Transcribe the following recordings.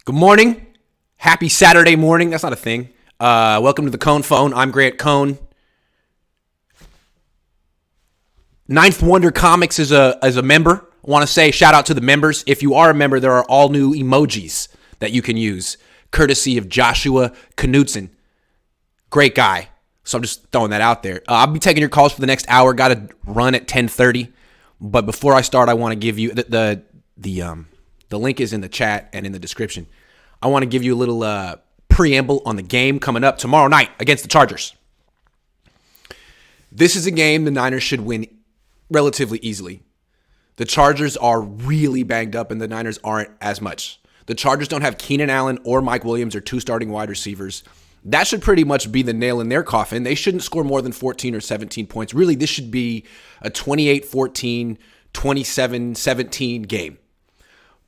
Good morning. Happy Saturday morning. That's not a thing. Welcome to the Cohn Phone. I'm Grant Cohn. Ninth Wonder Comics is a member. I want to say shout out to the members. If you are a member, there are all new emojis that you can use, courtesy of Joshua Knudsen. Great guy. So I'm just throwing that out there. I'll be taking your calls for the next hour. Got to run at 10:30. But before I start, I want to give you the link is in the chat and in the description. I want to give you a little preamble on the game coming up tomorrow night against the Chargers. This is a game the Niners should win relatively easily. The Chargers are really banged up and the Niners aren't as much. The Chargers don't have Keenan Allen or Mike Williams, or two starting wide receivers. That should pretty much be the nail in their coffin. They shouldn't score more than 14 or 17 points. Really, this should be a 28-14, 27-17 game.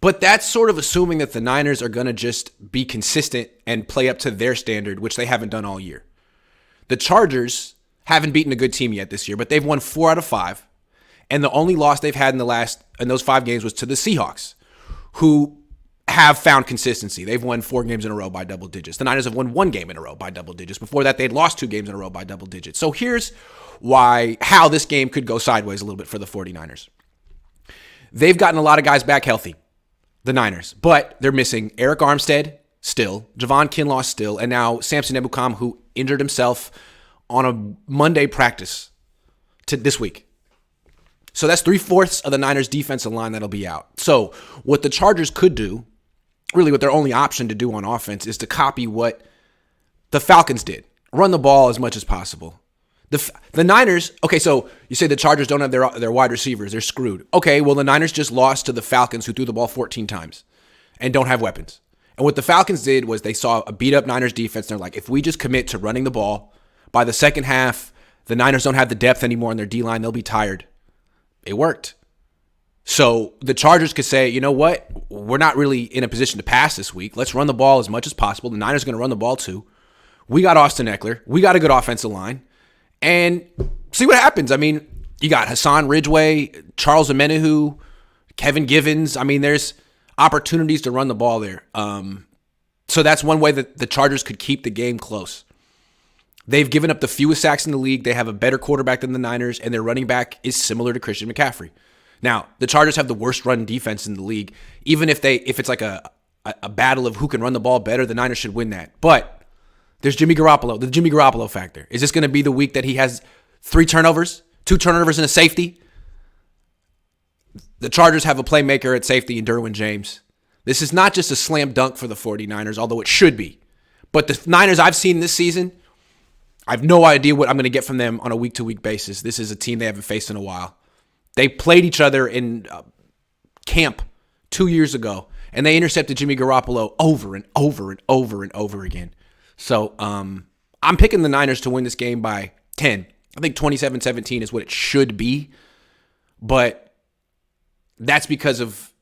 But that's sort of assuming that the Niners are going to just be consistent and play up to their standard, which they haven't done all year. The Chargers haven't beaten a good team yet this year, but they've won 4 out of 5. And the only loss they've had in those 5 games was to the Seahawks, who have found consistency. They've won 4 games in a row by double digits. The Niners have won 1 game in a row by double digits. Before that, they'd lost 2 games in a row by double digits. So here's how this game could go sideways a little bit for the 49ers. They've gotten a lot of guys back healthy, the Niners, but they're missing Eric Armstead still, Javon Kinlaw still, and now Samson Ebukam, who injured himself on a Monday practice this week. So that's 3/4 of the Niners defensive line that'll be out. So what the Chargers could do, really what their only option to do on offense, is to copy what the Falcons did. Run the ball as much as possible. The Niners, okay, so you say the Chargers don't have their wide receivers. They're screwed. Okay, well, the Niners just lost to the Falcons, who threw the ball 14 times and don't have weapons. And what the Falcons did was they saw a beat-up Niners defense, and they're like, if we just commit to running the ball, by the second half, the Niners don't have the depth anymore in their D-line. They'll be tired. It worked. So the Chargers could say, you know what? We're not really in a position to pass this week. Let's run the ball as much as possible. The Niners are going to run the ball too. We got Austin Eckler. We got a good offensive line. And see what happens. I mean, you got Hassan Ridgeway, Charles Omenihu, Kevin Givens. I mean, there's opportunities to run the ball there. So that's one way that the Chargers could keep the game close. They've given up the fewest sacks in the league. They have a better quarterback than the Niners, and their running back is similar to Christian McCaffrey. Now, the Chargers have the worst run defense in the league. Even if it's like a battle of who can run the ball better, the Niners should win that. But there's the Jimmy Garoppolo factor. Is this going to be the week that he has 3 turnovers, 2 turnovers and a safety? The Chargers have a playmaker at safety in Derwin James. This is not just a slam dunk for the 49ers, although it should be. But the Niners I've seen this season, I have no idea what I'm going to get from them on a week-to-week basis. This is a team they haven't faced in a while. They played each other in camp 2 years ago, and they intercepted Jimmy Garoppolo over and over and over and over again. So I'm picking the Niners to win this game by 10. I think 27-17 is what it should be, but that's because of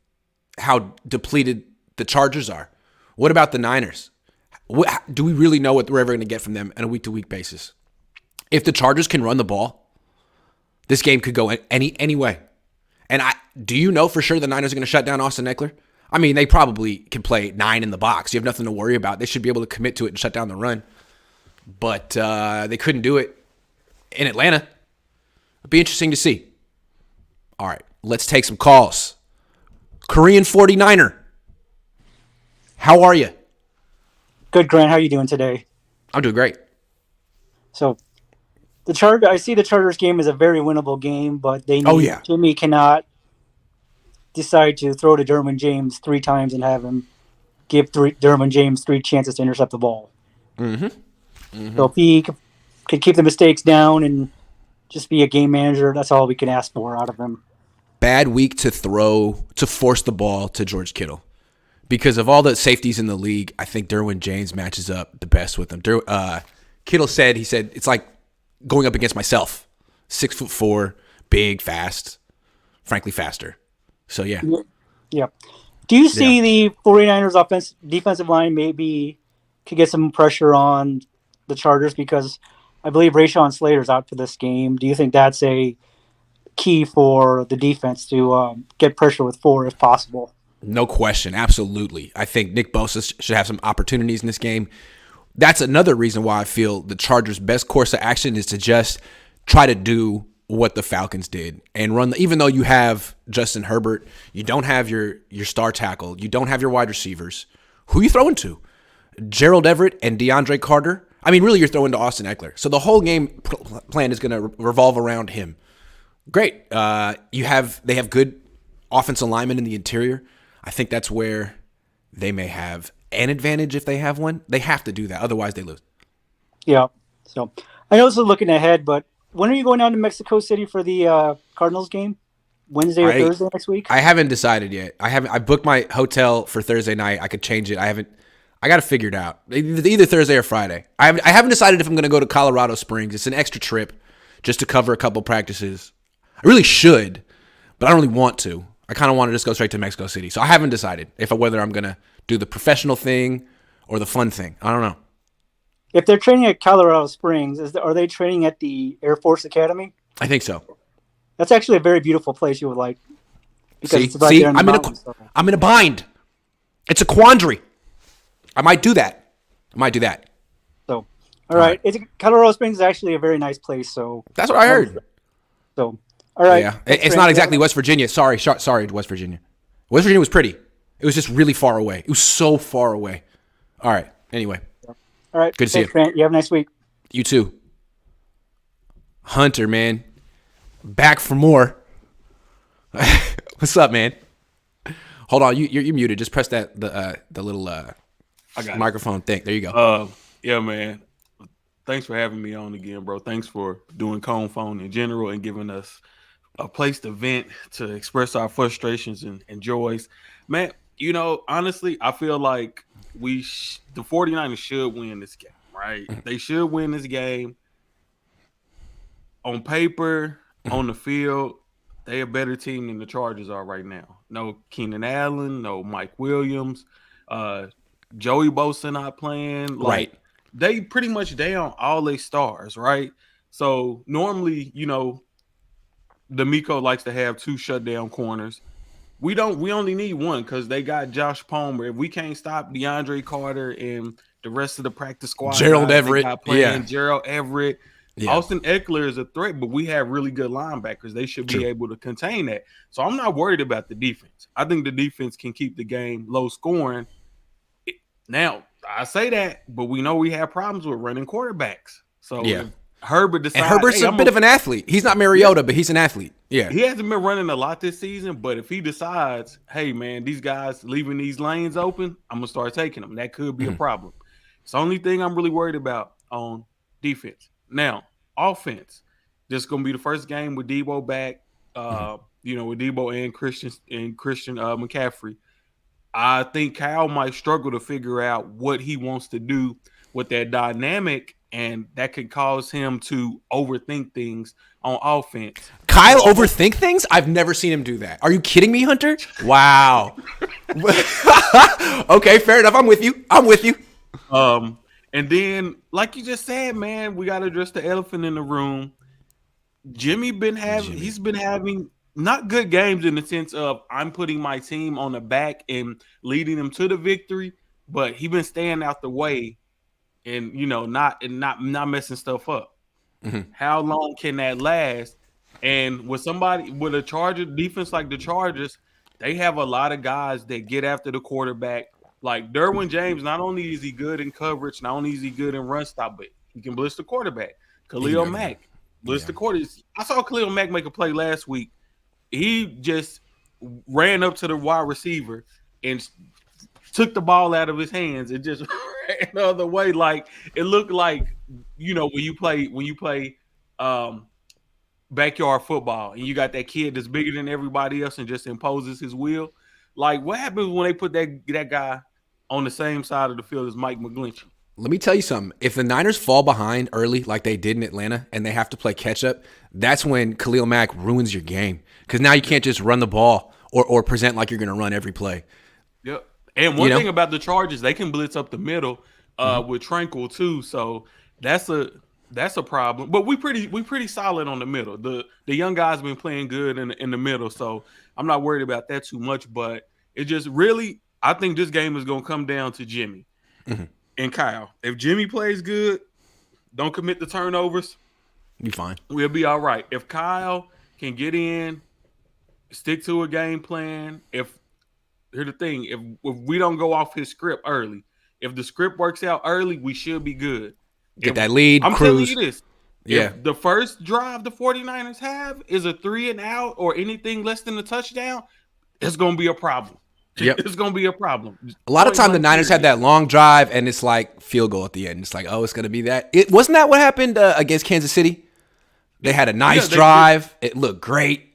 how depleted the Chargers are. What about the Niners? Do we really know what we're ever going to get from them on a week-to-week basis? If the Chargers can run the ball, this game could go any way. And do you know for sure the Niners are going to shut down Austin Eckler? I mean, they probably can play 9 in the box. You have nothing to worry about. They should be able to commit to it and shut down the run. But they couldn't do it in Atlanta. It'd be interesting to see. All right, let's take some calls. Korean 49er, how are you? Good, Grant. How are you doing today? I'm doing great. So, I see the Chargers game is a very winnable game, but Jimmy cannot decide to throw to Derwin James 3 times and have him give Derwin James 3 chances to intercept the ball. Mm-hmm. Mm-hmm. So if he could keep the mistakes down and just be a game manager, that's all we can ask for out of him. Bad week to force the ball to George Kittle. Because of all the safeties in the league, I think Derwin James matches up the best with him. Kittle said, it's like going up against myself. 6'4", big, fast, frankly faster. So, yeah. Yeah. Do you see the 49ers defensive line maybe could get some pressure on the Chargers? Because I believe Rashawn Slater's out for this game. Do you think that's a key for the defense to get pressure with 4 if possible? No question. Absolutely. I think Nick Bosa should have some opportunities in this game. That's another reason why I feel the Chargers' best course of action is to just try to do what the Falcons did and run. Even though you have Justin Herbert, you don't have your star tackle, you don't have your wide receivers. Who are you throwing to? Gerald Everett and DeAndre Carter? I mean, really, you're throwing to Austin Eckler. So the whole game plan is going to revolve around him. Great. They have good offensive linemen in the interior. I think that's where they may have an advantage if they have one. They have to do that. Otherwise, they lose. Yeah. So I know this is looking ahead, but when are you going down to Mexico City for the Cardinals game? Wednesday or Thursday next week? I haven't decided yet. I booked my hotel for Thursday night. I could change it. I got to figure it out. Either Thursday or Friday. I haven't decided if I'm going to go to Colorado Springs. It's an extra trip just to cover a couple practices. I really should, but I don't really want to. I kind of want to just go straight to Mexico City. So I haven't decided whether I'm going to do the professional thing or the fun thing. I don't know. If they're training at Colorado Springs, are they training at the Air Force Academy? I think so. That's actually a very beautiful place you would like. Because it's right there in the mountains. I'm in a bind. It's a quandary. I might do that. So, all right. Colorado Springs is actually a very nice place. So that's what I heard. So, all right. Yeah, it's not exactly West Virginia. Sorry, West Virginia. West Virginia was pretty. It was just really far away. It was so far away. All right. Anyway. All right. Good to see you. Grant. You have a nice week. You too. Hunter, man. Back for more. What's up, man? Hold on. You're muted. Just press the little microphone thing. There you go. Yeah, man. Thanks for having me on again, bro. Thanks for doing Cohn Phone in general and giving us a place to vent, to express our frustrations and joys. Man, honestly, I feel like the 49ers should win this game, right? They should win this game. On paper, on the field, they're a better team than the Chargers are right now. No Keenan Allen, no Mike Williams, Joey Bosa not playing. Right. They pretty much down all their stars, right? So normally, D'Amico likes to have 2 shutdown corners. We only need one because they got Josh Palmer. If we can't stop DeAndre Carter and the rest of the practice squad, Gerald Everett, Gerald Everett. Yeah. Austin Eckler is a threat, but we have really good linebackers. They should be able to contain that. So I'm not worried about the defense. I think the defense can keep the game low scoring. Now, I say that, but we know we have problems with running quarterbacks. So if Herbert decides, and Herbert's a bit of an athlete. He's not Mariota, but he's an athlete. Yeah. He hasn't been running a lot this season, but if he decides, hey, man, these guys leaving these lanes open, I'm going to start taking them. That could be a problem. It's the only thing I'm really worried about on defense. Now, offense. This is going to be the first game with Debo back, with Debo and Christian McCaffrey. I think Kyle might struggle to figure out what he wants to do with that dynamic, and that could cause him to overthink things on offense. Kyle overthink things? I've never seen him do that. Are you kidding me, Hunter? Wow. Okay, fair enough. I'm with you. And then, like you just said, man, we got to address the elephant in the room. He's been having not good games in the sense of I'm putting my team on the back and leading them to the victory, but he's been staying out the way and not messing stuff up. Mm-hmm. How long can that last? And with a Charger defense like the Chargers, they have a lot of guys that get after the quarterback. Like Derwin James, not only is he good in coverage, not only is he good in run stop, but he can blitz the quarterback. Khalil Mack blitz the quarterback. I saw Khalil Mack make a play last week. He just ran up to the wide receiver and took the ball out of his hands and just ran the other way. Like it looked like, when you play backyard football and you got that kid that's bigger than everybody else and just imposes his will. Like what happens when they put that guy on the same side of the field as Mike McGlinchey? Let me tell you something. If the Niners fall behind early like they did in Atlanta and they have to play catch-up, that's when Khalil Mack ruins your game because now you can't just run the ball or present like you're going to run every play. Yep. And one thing about the Chargers, they can blitz up the middle with Tranquil too, so that's a problem. But we pretty solid on the middle. The young guys been playing good in the middle, so I'm not worried about that too much. But It just really, I think this game is going to come down to Jimmy and Kyle. If Jimmy plays good, don't commit the turnovers, be fine. We'll be all right. If Kyle can get in, stick to a game plan. Here's the thing: if we don't go off his script early, if the script works out early, we should be good. Get that lead. I'm cruise. telling you this. Yeah. If the first drive the 49ers have is a 3 and out or anything less than a touchdown, it's going to be a problem. Yep. It's going to be a problem. A lot of time the Niners have that long drive and it's like field goal at the end. It's like, oh, it's going to be that. Wasn't that what happened against Kansas City? They had a nice drive. It looked great.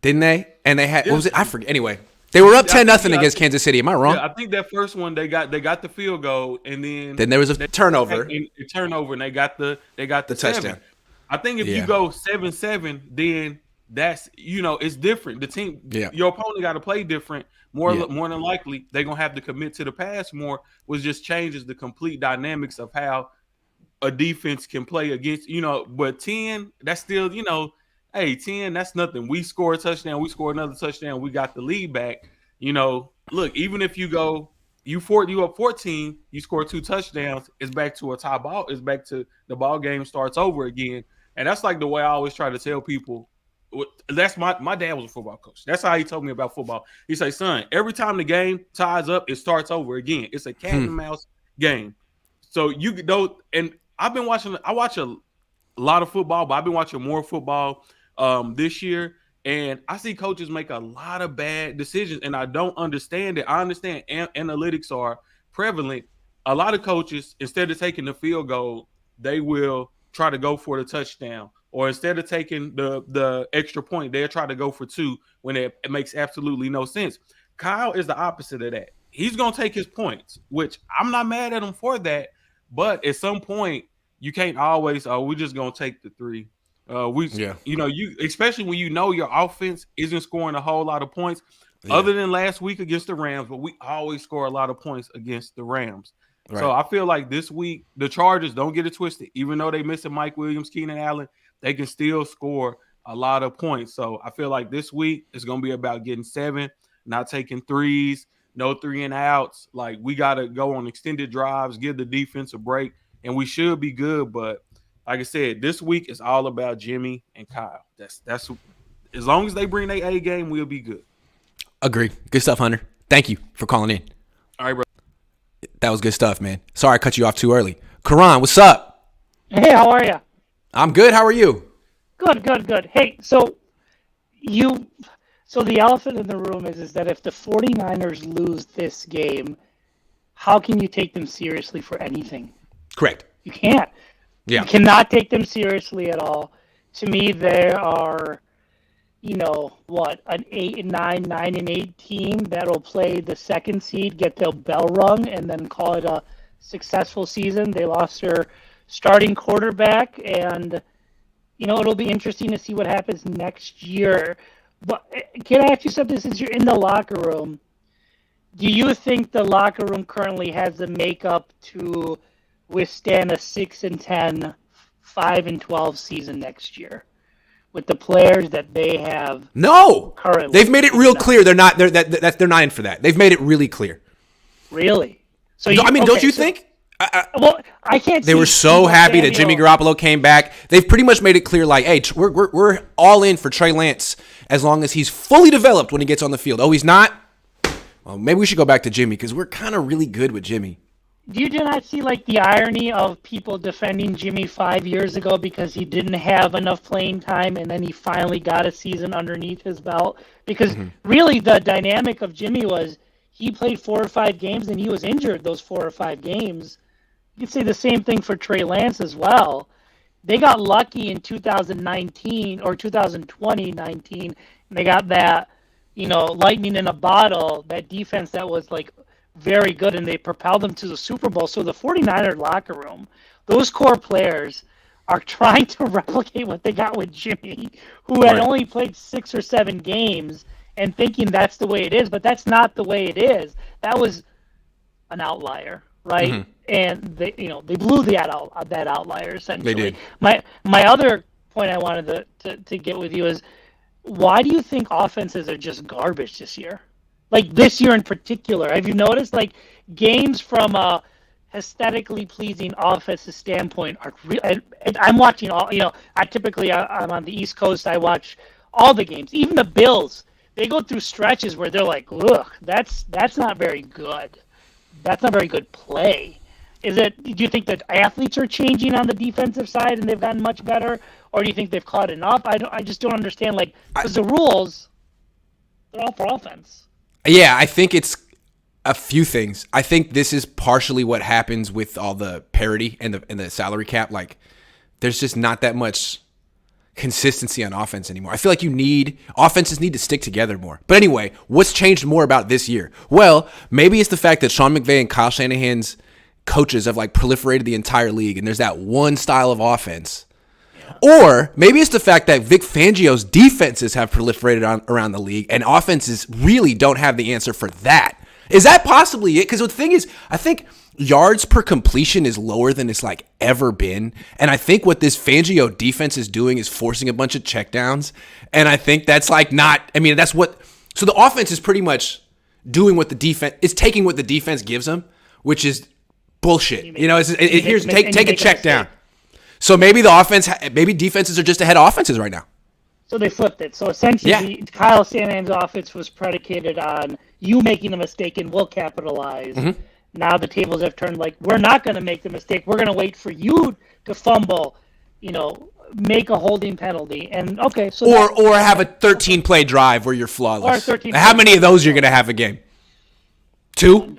Didn't they? And they had, what was it? I forget. Anyway, they were up 10-0 against Kansas City. Am I wrong? Yeah, I think that first one they got the field goal and then there was a turnover. And they got the touchdown. I think if you go 7-7, then that's, it's different. The team, your opponent got to play different. More than likely, they're going to have to commit to the pass more, which just changes the complete dynamics of how a defense can play against, but 10, that's still, 10, that's nothing. We score a touchdown, we score another touchdown, we got the lead back. Look, even if you go, you up 14, you score 2 touchdowns, it's back to a tie ball, it's back to the ball game starts over again. And that's like the way I always try to tell people. That's my dad was a football coach. That's how he told me about football. He say, son, every time the game ties up, it starts over again. It's a cat and mouse game. So and I watch a lot of football, but I've been watching more football this year. And I see coaches make a lot of bad decisions, and I don't understand it. I understand analytics are prevalent. A lot of coaches, instead of taking the field goal, they will try to go for the touchdown. Or instead of taking the extra point, they'll try to go for 2 when it makes absolutely no sense. Kyle is the opposite of that. He's going to take his points, which I'm not mad at him for that. But at some point, you can't always, we're just going to take the 3. Especially when your offense isn't scoring a whole lot of points, other than last week against the Rams, but we always score a lot of points against the Rams. Right. So I feel like this week, the Chargers, don't get it twisted. Even though they missing Mike Williams, Keenan Allen, they can still score a lot of points. So I feel like this week it's going to be about getting 7, not taking 3s, no 3 and outs. Like, we got to go on extended drives, give the defense a break, and we should be good. But like I said, this week is all about Jimmy and Kyle. That's as long as they bring their A game, we'll be good. Agree. Good stuff, Hunter. Thank you for calling in. All right, bro. That was good stuff, man. Sorry I cut you off too early. Karan, what's up? Hey, how are you? I'm good. How are you? Good. Hey, so the elephant in the room is that if the 49ers lose this game, how can you take them seriously for anything? Correct. You can't. Yeah. You cannot take them seriously at all. To me, they are, an 8-9 team that will play the second seed, get their bell rung, and then call it a successful season. They lost their starting quarterback, and it'll be interesting to see what happens next year. But can I ask you something? Since you're in the locker room, do you think the locker room currently has the makeup to withstand a 6-10, 5-12 season next year with the players that they have? No, currently they've made it real clear they're not. They're not in for that. They've made it really clear. Really? So don't you think? I can't. They were so happy that Jimmy Garoppolo came back. They've pretty much made it clear, like, hey, we're all in for Trey Lance as long as he's fully developed when he gets on the field. Oh, he's not? Well, maybe we should go back to Jimmy because we're kind of really good with Jimmy. Do you not see the irony of people defending Jimmy 5 years ago because he didn't have enough playing time and then he finally got a season underneath his belt? Because really the dynamic of Jimmy was he played 4 or 5 games and he was injured those 4 or 5 games. You could say the same thing for Trey Lance as well. They got lucky in 2019 or 2020-19, and they got that, lightning in a bottle, that defense that was very good, and they propelled them to the Super Bowl. So the 49er locker room, those core players are trying to replicate what they got with Jimmy, who had only played 6 or 7 games, and thinking that's the way it is, but that's not the way it is. That was an outlier, right? Mm-hmm. And they blew that outlier essentially. They did. My other point I wanted to get with you is, why do you think offenses are just garbage this year? Like this year in particular, have you noticed like games from a aesthetically pleasing offensive standpoint are real? I'm watching all. I'm on the East Coast. I watch all the games, even the Bills. They go through stretches where they're like, "Ugh, that's not very good. That's not very good play." Do you think that athletes are changing on the defensive side and they've gotten much better, or do you think they've caught enough? I just don't understand. Like, because the rules, they're all for offense. Yeah, I think it's a few things. I think this is partially what happens with all the parity and the salary cap. Like, there's just not that much consistency on offense anymore. I feel like offenses need to stick together more. But anyway, what's changed more about this year? Well, maybe it's the fact that Sean McVay and Kyle Shanahan's coaches have like proliferated the entire league, and there's that one style of offense. Or maybe it's the fact that Vic Fangio's defenses have proliferated around the league, and offenses really don't have the answer for that. Is that possibly it? Because the thing is, I think yards per completion is lower than it's like ever been. And I think what this Fangio defense is doing is forcing a bunch of checkdowns. And I think that's like so the offense is pretty much doing what the defense is, taking what the defense gives them, which is bullshit. Take a check down. So maybe maybe defenses are just ahead of offenses right now. So they flipped it. So essentially, Kyle Shanahan's offense was predicated on you making a mistake and we'll capitalize. Mm-hmm. Now the tables have turned. Like, we're not going to make the mistake. We're going to wait for you to fumble, make a holding penalty. And okay, so or have a 13-play drive where you're flawless. How many of those you're going to have a game? 2?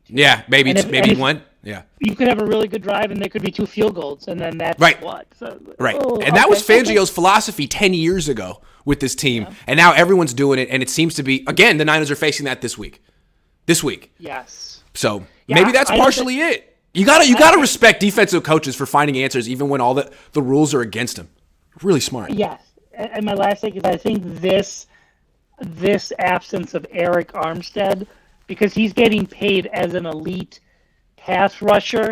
Yeah, maybe one. Yeah, you could have a really good drive, and there could be 2 field goals, and then that's what. So, and that was Fangio's philosophy 10 years ago with this team, and now everyone's doing it, and it seems to be, again, the Niners are facing that this week. Yes. So maybe that's partially it. You gotta respect defensive coaches for finding answers even when all the rules are against them. Really smart. Yes, and my last thing is I think this absence of Eric Armstead, because he's getting paid as an elite pass rusher,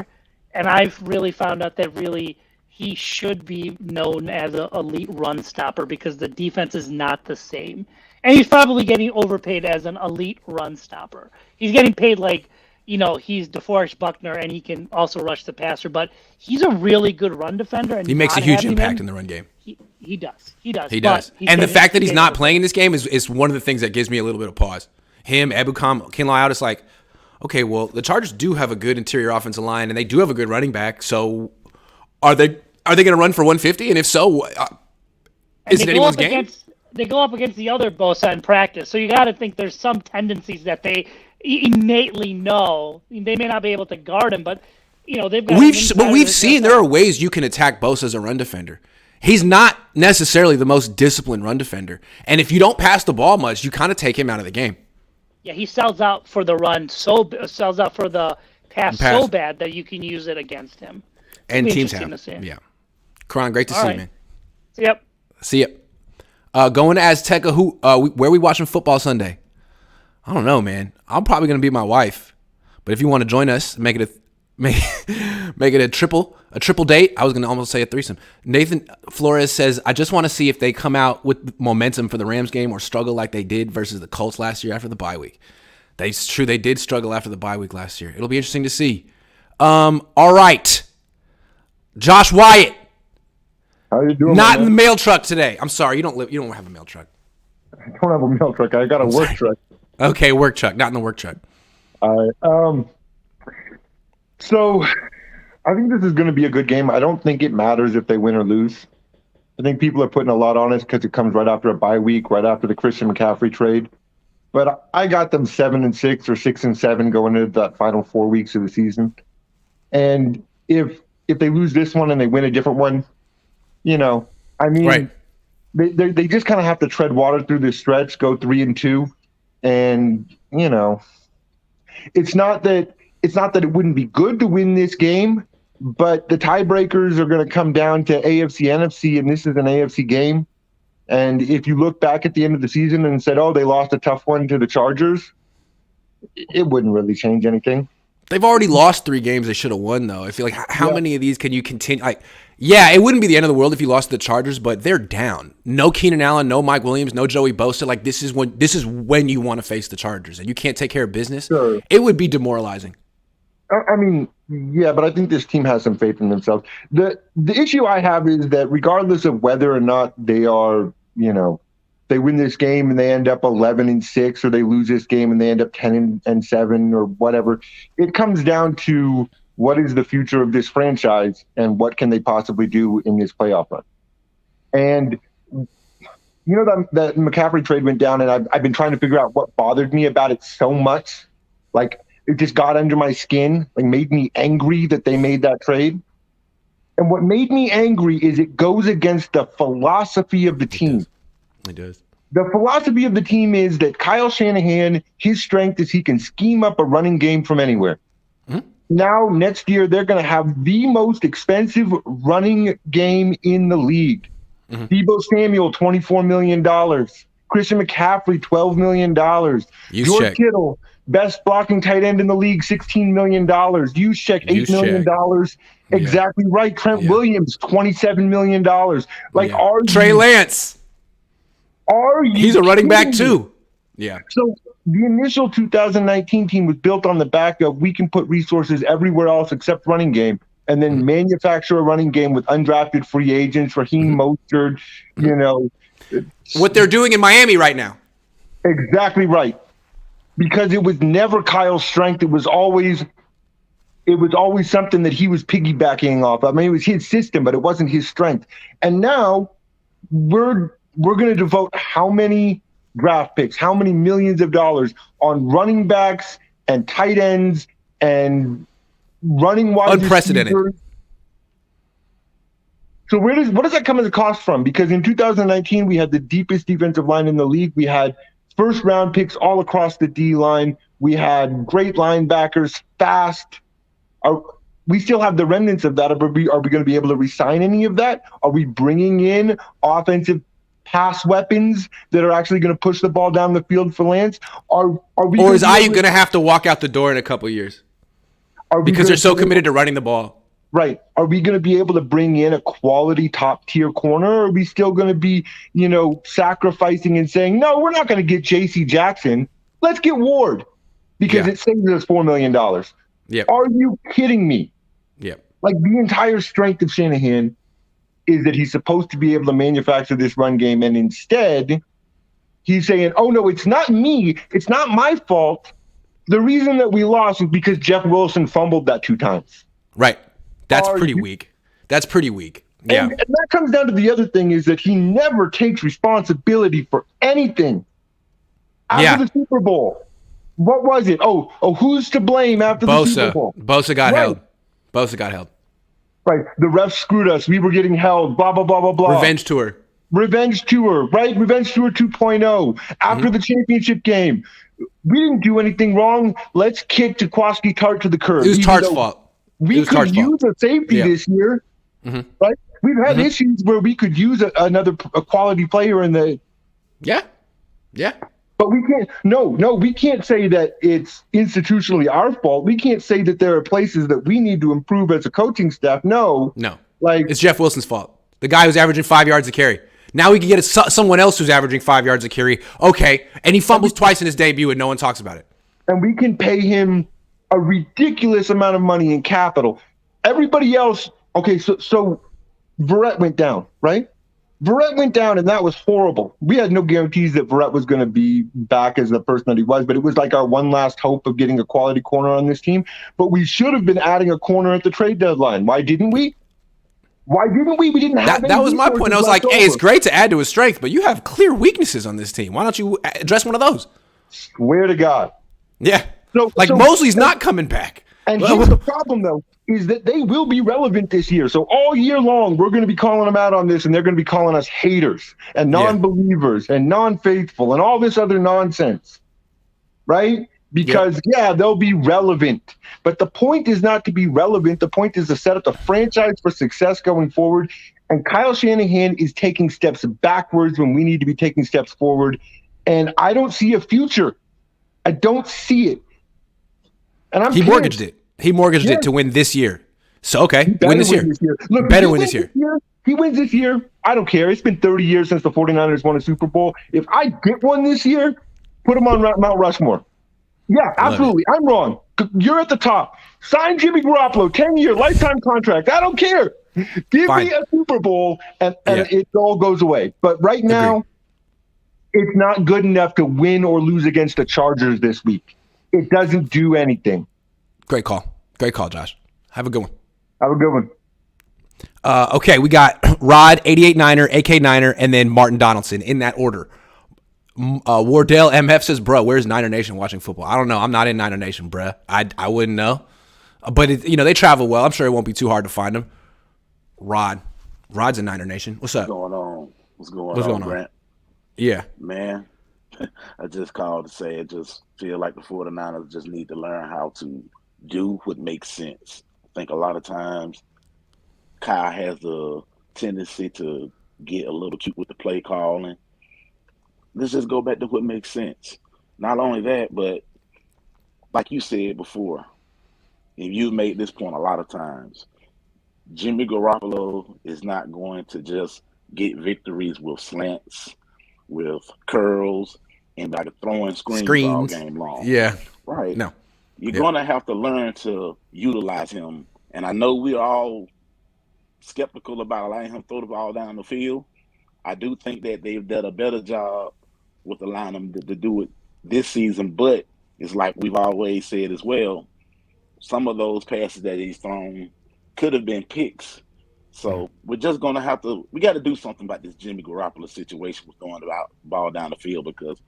and I've really found out that really he should be known as an elite run stopper because the defense is not the same. And he's probably getting overpaid as an elite run stopper. He's getting paid like, he's DeForest Buckner and he can also rush the passer, but he's a really good run defender. And he makes a huge impact in the run game. He does. And the fact that he's not playing in this game is one of the things that gives me a little bit of pause. Him, Ebukam, Kinlaw out, it's like, okay, well, the Chargers do have a good interior offensive line, and they do have a good running back. So, are they going to run for 150? And if so, is it anyone's game? They go up against the other Bosa in practice, so you got to think there's some tendencies that they innately know. They may not be able to guard him, but they've got. We've seen there are ways you can attack Bosa as a run defender. He's not necessarily the most disciplined run defender, and if you don't pass the ball much, you kind of take him out of the game. Yeah, he sells out for the run, sells out for the pass so bad that you can use it against him. And teams have. Yeah. Karan, great to see you, man. See ya. Going to Azteca, where are we watching football Sunday? I don't know, man. I'm probably going to be with my wife. But if you want to join us, make it a triple date. I was going to almost say a threesome. Nathan Flores says, I just want to see if they come out with momentum for the Rams game or struggle like they did versus the Colts last year after the bye week. It's true, they did struggle after the bye week last year. It'll be interesting to see. All right. Josh Wyatt. How you doing? Not in the mail truck today. I'm sorry, you don't have a mail truck. I don't have a mail truck. I got a work truck. Okay, work truck, not in the work truck. All right. So I think this is going to be a good game. I don't think it matters if they win or lose. I think people are putting a lot on it because it comes right after a bye week, right after the Christian McCaffrey trade. But I got them 7-6 or 6-7 going into that final 4 weeks of the season. And if they lose this one and they win a different one, right. They just kind of have to tread water through this stretch, go 3-2, and it's not that it wouldn't be good to win this game, but the tiebreakers are going to come down to AFC, NFC, and this is an AFC game. And if you look back at the end of the season and said, oh, they lost a tough one to the Chargers, it wouldn't really change anything. They've already lost 3 games they should have won, though. I feel like how many of these can you continue? Like, yeah, it wouldn't be the end of the world if you lost to the Chargers, but they're down. No Keenan Allen, no Mike Williams, no Joey Bosa. Like, this is when you want to face the Chargers, and you can't take care of business. Sure. It would be demoralizing. I mean, yeah, but I think this team has some faith in themselves. The issue I have is that regardless of whether or not they are, they win this game and they end up 11-6, or they lose this game and they end up 10-7 or whatever, it comes down to what is the future of this franchise and what can they possibly do in this playoff run. And that McCaffrey trade went down, and I've been trying to figure out what bothered me about it so much. Like, it just got under my skin, like made me angry that they made that trade. And what made me angry is it goes against the philosophy of the team. It does. The philosophy of the team is that Kyle Shanahan, his strength is he can scheme up a running game from anywhere. Mm-hmm. Now, next year, they're going to have the most expensive running game in the league. Mm-hmm. Deebo Samuel, $24 million. Christian McCaffrey, $12 million. George Kittle, best blocking tight end in the league, $16 million. Juszczyk, $8 million. Exactly right. Trent Williams, $27 million. Like, Trey Lance. He's a running back too. Yeah. So the initial 2019 team was built on the back of we can put resources everywhere else except running game, and then manufacture a running game with undrafted free agents, Raheem Mostert, What they're doing in Miami right now. Exactly right. Because it was never Kyle's strength. It was always something that he was piggybacking off. I mean, it was his system, but it wasn't his strength. And now we're going to devote how many draft picks, how many millions of dollars on running backs and tight ends and running wide unprecedented receivers. So what does that come as a cost from? Because in 2019, we had the deepest defensive line in the league. We had first round picks all across the D line. We had great linebackers, fast. We still have the remnants of that. Are we going to be able to re-sign any of that? Are we bringing in offensive pass weapons that are actually going to push the ball down the field for Lance? Or is Ayuk going to have to walk out the door in a couple of years? Because they're so committed to running the ball. Right. Are we going to be able to bring in a quality top-tier corner, or are we still going to be, sacrificing and saying, no, we're not going to get J.C. Jackson. Let's get Ward because it saves us $4 million. Yep. Are you kidding me? Yep. Like, the entire strength of Shanahan is that he's supposed to be able to manufacture this run game, and instead he's saying, oh, no, it's not me. It's not my fault. The reason that we lost is because Jeff Wilson fumbled that 2 times. Right. That's pretty weak. That's pretty weak. Yeah. And that comes down to the other thing is that he never takes responsibility for anything after the Super Bowl. What was it? Oh, who's to blame after the Super Bowl? Bosa got held. Bosa got held. Right. The refs screwed us. We were getting held. Blah, blah, blah, blah, blah. Revenge tour, right? Revenge Tour 2.0. After the championship game. We didn't do anything wrong. Let's kick Jaquiski Tartt to the curb. It was Tartt's fault. We could use a safety this year, right? We've had issues where we could use a quality player in the. Yeah. But we can't. No, we can't say that it's institutionally our fault. We can't say that there are places that we need to improve as a coaching staff. No. It's Jeff Wilson's fault. The guy who's averaging 5 yards a carry. Now we can get someone else who's averaging 5 yards a carry. Okay, and he fumbles twice in his debut, and no one talks about it. And we can pay him a ridiculous amount of money in capital. Everybody else, okay, so Verrett went down, right? Verrett went down, and that was horrible. We had no guarantees that Verrett was going to be back as the person that he was, but it was like our one last hope of getting a quality corner on this team. But we should have been adding a corner at the trade deadline. Why didn't we? We didn't have that was my point. I was like, hey, it's great to add to his strength, but you have clear weaknesses on this team. Why don't you address one of those? Swear to God. Yeah. So Mosley's not coming back. And here's the problem, though, is that they will be relevant this year. So all year long, we're going to be calling them out on this, and they're going to be calling us haters and non-believers and non-faithful and all this other nonsense, right? Because, they'll be relevant. But the point is not to be relevant. The point is to set up the franchise for success going forward. And Kyle Shanahan is taking steps backwards when we need to be taking steps forward. And I don't see a future. I don't see it. And he mortgaged it. He mortgaged it to win this year. So, okay, win this year. Look, better win this year. He wins this year. I don't care. It's been 30 years since the 49ers won a Super Bowl. If I get one this year, put him on Mount Rushmore. Yeah, absolutely. I'm wrong. You're at the top. Sign Jimmy Garoppolo, 10-year lifetime contract. I don't care. Give me a Super Bowl, and it all goes away. But right now, it's not good enough to win or lose against the Chargers this week. It doesn't do anything. Great call. Great call, Josh. Have a good one. Have a good one. Okay, we got Rod, 88 Niner, AK Niner, and then Martin Donaldson in that order. Wardell MF says, bro, where's Niner Nation watching football? I don't know. I'm not in Niner Nation, bruh. I wouldn't know. But, they travel well. I'm sure it won't be too hard to find them. Rod's in Niner Nation. What's up? What's going on, Grant? Yeah. Man, I just called to say it just feel like the 49ers just need to learn how to do what makes sense. I think a lot of times Kyle has the tendency to get a little cute with the play calling. Let's just go back to what makes sense. Not only that, but like you said before, and you've made this point a lot of times, Jimmy Garoppolo is not going to just get victories with slants, with curls, and like throwing screens all game long. Yeah. Right. No. You're going to have to learn to utilize him. And I know we're all skeptical about allowing him to throw the ball down the field. I do think that they've done a better job with allowing him to do it this season. But it's like we've always said as well, some of those passes that he's thrown could have been picks. So we're just going to have to – we got to do something about this Jimmy Garoppolo situation with throwing the ball down the field, because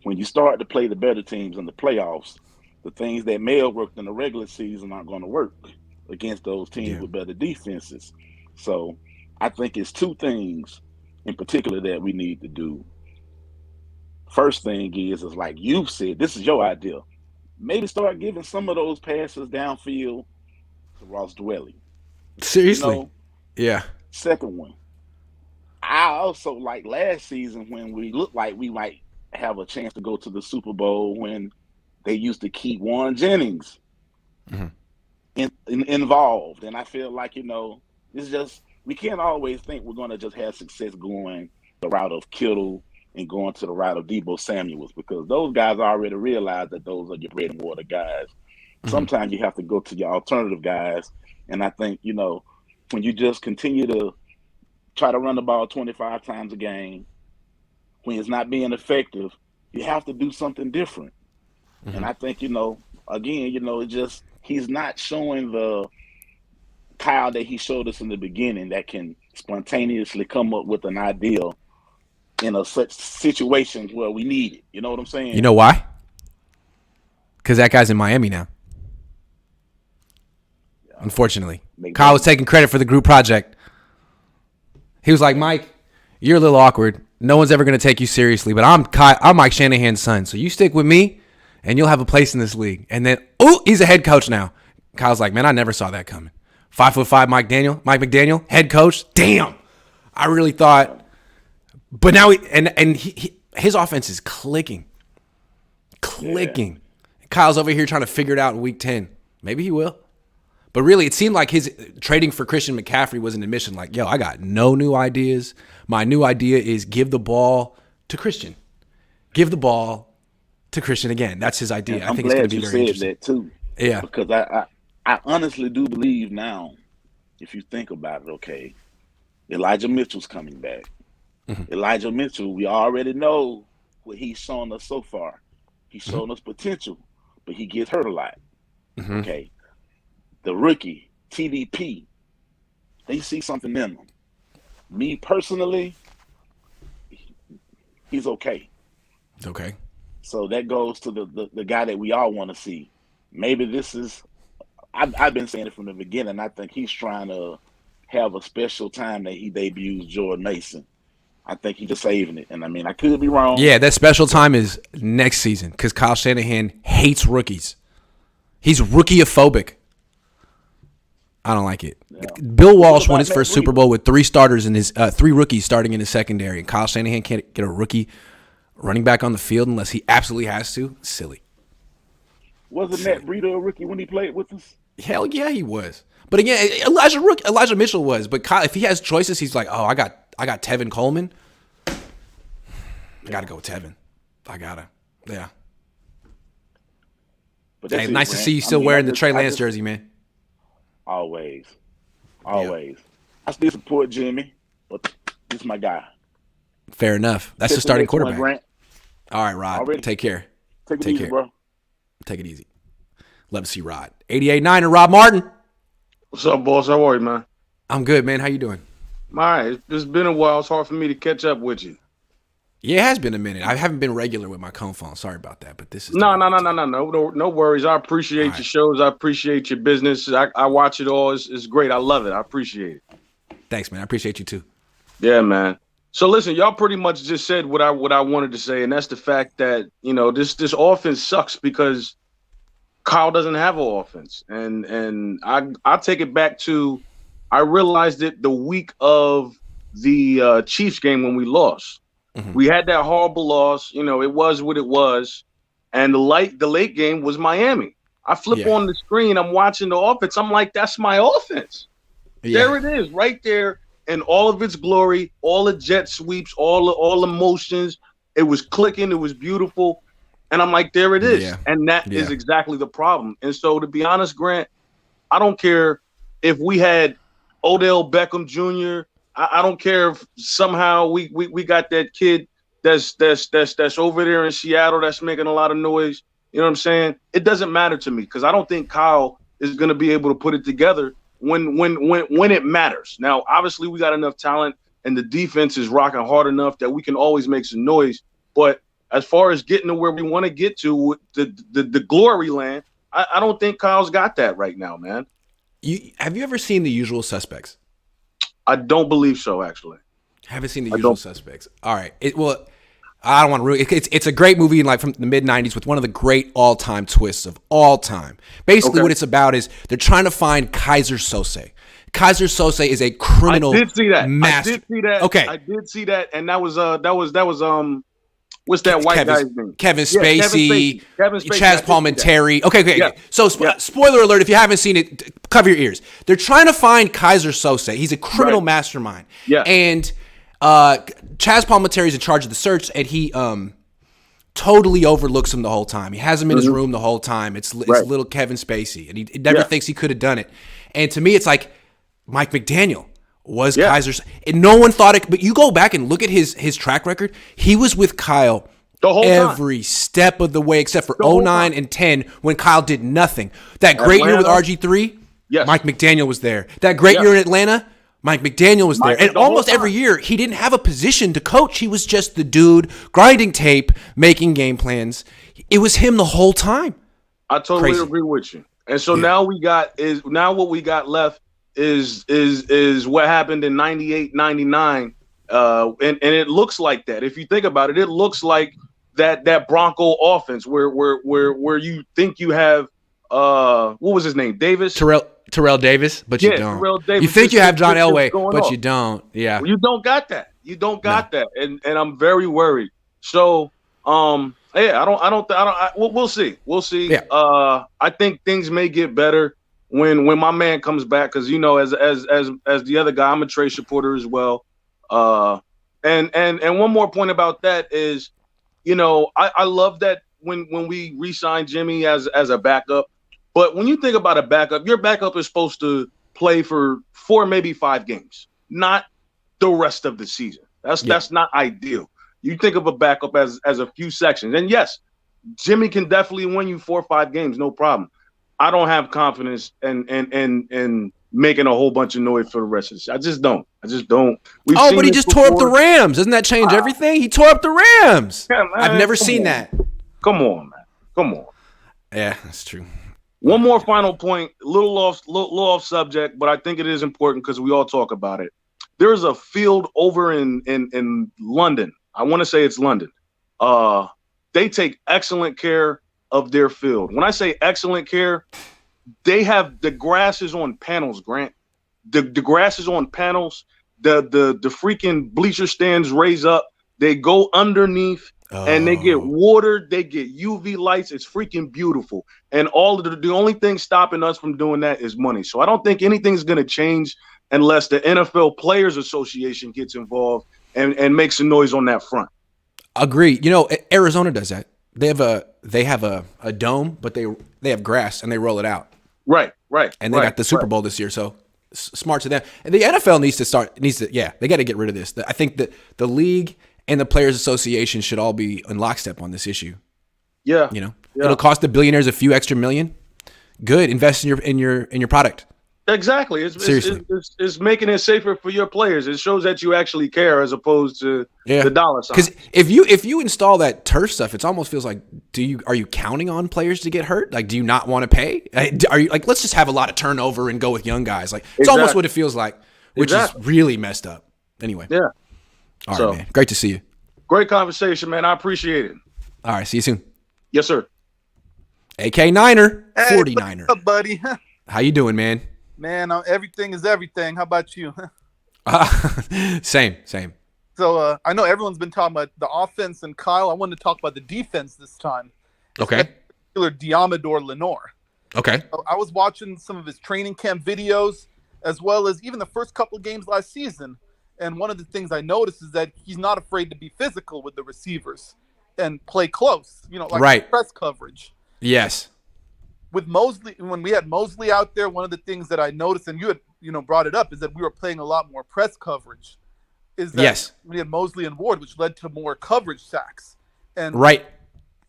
when you start to play the better teams in the playoffs, the things that may have worked in the regular season aren't going to work against those teams with better defenses. So I think it's two things in particular that we need to do. First thing is like you've said, this is your idea. Maybe start giving some of those passes downfield to Ross Dwelly. Seriously? Yeah. Second one, I also like last season when we looked like we might have a chance to go to the Super Bowl when they used to keep Warren Jennings involved. And I feel like, it's just, we can't always think we're going to just have success going the route of Kittle and going to the route of Deebo Samuels, because those guys already realize that those are your bread and water guys. Sometimes you have to go to your alternative guys. And I think, when you just continue to try to run the ball 25 times a game, when it's not being effective, you have to do something different. And I think, again, it's just he's not showing the Kyle that he showed us in the beginning that can spontaneously come up with an idea in a such situation where we need it. You know what I'm saying? You know why? Because that guy's in Miami now. Unfortunately. Kyle was taking credit for the group project. He was like, Mike, you're a little awkward. No one's ever going to take you seriously, but I'm Mike Shanahan's son, so you stick with me, and you'll have a place in this league. And then, he's a head coach now. Kyle's like, man, I never saw that coming. 5'5" Mike McDaniel, head coach. Damn. I really thought. But now his offense is clicking. Yeah. Kyle's over here trying to figure it out in week 10. Maybe he will. But really, it seemed like his trading for Christian McCaffrey was an admission. Like, I got no new ideas. My new idea is give the ball to Christian. Give the ball to Christian again. That's his idea. I think it's going to be very interesting. I'm glad you said that too. Yeah. Because I honestly do believe now, if you think about it, okay, Elijah Mitchell's coming back. Elijah Mitchell, we already know what he's shown us so far. He's shown us potential, but he gets hurt a lot. Okay. The rookie, TDP, they see something in him. Me personally, he's okay. Okay. So that goes to the guy that we all want to see. Maybe this is, I've been saying it from the beginning. I think he's trying to have a special time that he debuts Jordan Mason. I think he's just saving it. And I mean, I could be wrong. Yeah, that special time is next season because Kyle Shanahan hates rookies. He's rookie-ophobic. I don't like it. Yeah. Bill Walsh won his first Super Bowl with three rookies starting in his secondary, and Kyle Shanahan can't get a rookie running back on the field unless he absolutely has to. Silly. Wasn't Matt Breida a rookie when he played with us? Hell yeah, he was. But again, Elijah Mitchell was. But Kyle, if he has choices, he's like, oh, I got Tevin Coleman. I gotta go with Tevin. I gotta. Yeah. But hey, nice to see you still wearing the Trey Lance jersey, man. Always. Yep. I still support Jimmy, but this is my guy. Fair enough. That's the starting quarterback. Grant. All right, Rod. Already. Take care. Take it easy, bro. Take it easy. Love to see Rod. 88-9 and Rob Martin. What's up, boss? How are you, man? I'm good, man. How you doing? All right. It's been a while. It's hard for me to catch up with you. Yeah, it has been a minute. I haven't been regular with my Cohn phone. Sorry about that, but this is no worries. I appreciate your shows. I appreciate your business. I watch it all. It's great. I love it. I appreciate it. Thanks, man. I appreciate you too. Yeah, man. So listen, y'all pretty much just said what I wanted to say, and that's the fact that this offense sucks because Kyle doesn't have an offense, and I take it back to I realized it the week of the Chiefs game when we lost. Mm-hmm. We had that horrible loss. It was what it was. And the late game was Miami. I flip on the screen. I'm watching the offense. I'm like, that's my offense. Yeah. There it is right there in all of its glory, all the jet sweeps, all the motions. It was clicking. It was beautiful. And I'm like, there it is. Yeah. And that is exactly the problem. And so to be honest, Grant, I don't care if we had Odell Beckham Jr., I don't care if somehow we got that kid that's over there in Seattle that's making a lot of noise. You know what I'm saying? It doesn't matter to me because I don't think Kyle is going to be able to put it together when it matters. Now, obviously, we got enough talent and the defense is rocking hard enough that we can always make some noise. But as far as getting to where we want to get to, the glory land, I don't think Kyle's got that right now, man. Have you ever seen The Usual Suspects? I don't believe so, actually. Haven't seen The Usual Suspects. All right. I don't want to ruin it. It's a great movie from the mid-'90s with one of the great all-time twists of all time. Basically, what it's about is they're trying to find Kaiser Sose. Kaiser Sose is a criminal master. I did see that. Okay. I did see that, and that was what's that white guy's name? Kevin Spacey, Chaz Palminteri. Okay. Yeah. So, spoiler alert, if you haven't seen it, cover your ears. They're trying to find Kaiser Sose. He's a criminal mastermind. Yeah. And Chaz Palminteri is in charge of the search, and he totally overlooks him the whole time. He has him in his room the whole time. It's little Kevin Spacey, and he never thinks he could have done it. And to me, it's like Mike McDaniel was Kaiser's, and no one thought it. But you go back and look at his track record. He was with Kyle the whole every step of the way, except for 09 and 10 when Kyle did nothing. That great year with RG3, Mike McDaniel was there. That great year in Atlanta, Mike McDaniel was there. And almost every year, he didn't have a position to coach. He was just the dude grinding tape, making game plans. It was him the whole time. I totally agree with you. And so now what we got left is what happened in 98, 99. And it looks like that. If you think about it, it looks like that Bronco offense where you think you have what was his name? Davis? Terrell Davis, but you don't. Terrell Davis. You think you have John Elway, but you don't. Yeah. You don't got that. That. And I'm very worried. So we'll see. We'll see. Yeah. I think things may get better when my man comes back, because as the other guy, I'm a Trey supporter as well. And one more point about that is, I love that when we re-sign Jimmy as a backup. But when you think about a backup, your backup is supposed to play for 4, maybe 5 games, not the rest of the season. That's not ideal. You think of a backup as a few sections. And yes, Jimmy can definitely win you 4 or 5 games, no problem. I don't have confidence in making a whole bunch of noise for the rest of the season. I just don't. But he just tore up the Rams. Doesn't that change everything? He tore up the Rams. Yeah, man, I've never seen that. Come on, man. Come on. Yeah, that's true. One more final point, little off subject, but I think it is important because we all talk about it. There is a field over in London. I want to say it's London. They take excellent care of their field. When I say excellent care, they have the grass is on panels, Grant. The grass is on panels. The freaking bleacher stands raise up. They go underneath, And they get watered, they get UV lights. It's freaking beautiful. And all of the only thing stopping us from doing that is money. So I don't think anything's going to change unless the NFL Players Association gets involved and makes a noise on that front. Agree. You know, Arizona does that. They have a dome, but they have grass and they roll it out. Right. And they got the Super Bowl this year, so smart to them. And the NFL needs to they got to get rid of this. I think that the league and the Players Association should all be in lockstep on this issue. Yeah. You know, it'll cost the billionaires a few extra million. Good. Invest in your product. Exactly. It's making it safer for your players. It shows that you actually care as opposed to the dollar sign. Because if you install that turf stuff, it almost feels like are you counting on players to get hurt? Like, do you not want to pay? Are you like, let's just have a lot of turnover and go with young guys? Like, it's almost what it feels like, which is really messed up. Anyway. Yeah. All right, man. Great to see you. Great conversation, man. I appreciate it. All right. See you soon. Yes, sir. AK Niner, 49er. What's up, buddy? How you doing, man? Man, everything is everything. How about you? Same. So I know everyone's been talking about the offense, and Kyle, I wanted to talk about the defense this time. Okay. Diamador Lenore. Okay. So I was watching some of his training camp videos, as well as even the first couple of games last season. And one of the things I noticed is that he's not afraid to be physical with the receivers and play close, like press coverage. Yes. With Mosley, when we had Mosley out there, one of the things that I noticed, and you had brought it up, is that we were playing a lot more press coverage. Is that we had Mosley and Ward, which led to more coverage sacks. And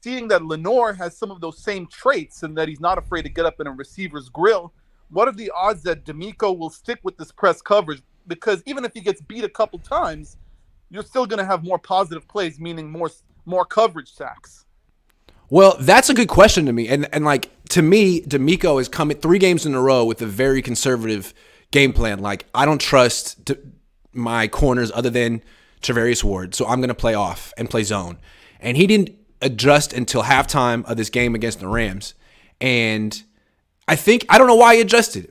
seeing that Lenore has some of those same traits and that he's not afraid to get up in a receiver's grill, what are the odds that D'Amico will stick with this press coverage? Because even if he gets beat a couple times, you're still going to have more positive plays, meaning more coverage sacks. Well, that's a good question to me. And like, to me, D'Amico is coming 3 games in a row with a very conservative game plan. Like, I don't trust my corners other than Charvarius Ward, so I'm going to play off and play zone. And he didn't adjust until halftime of this game against the Rams. And I don't know why he adjusted.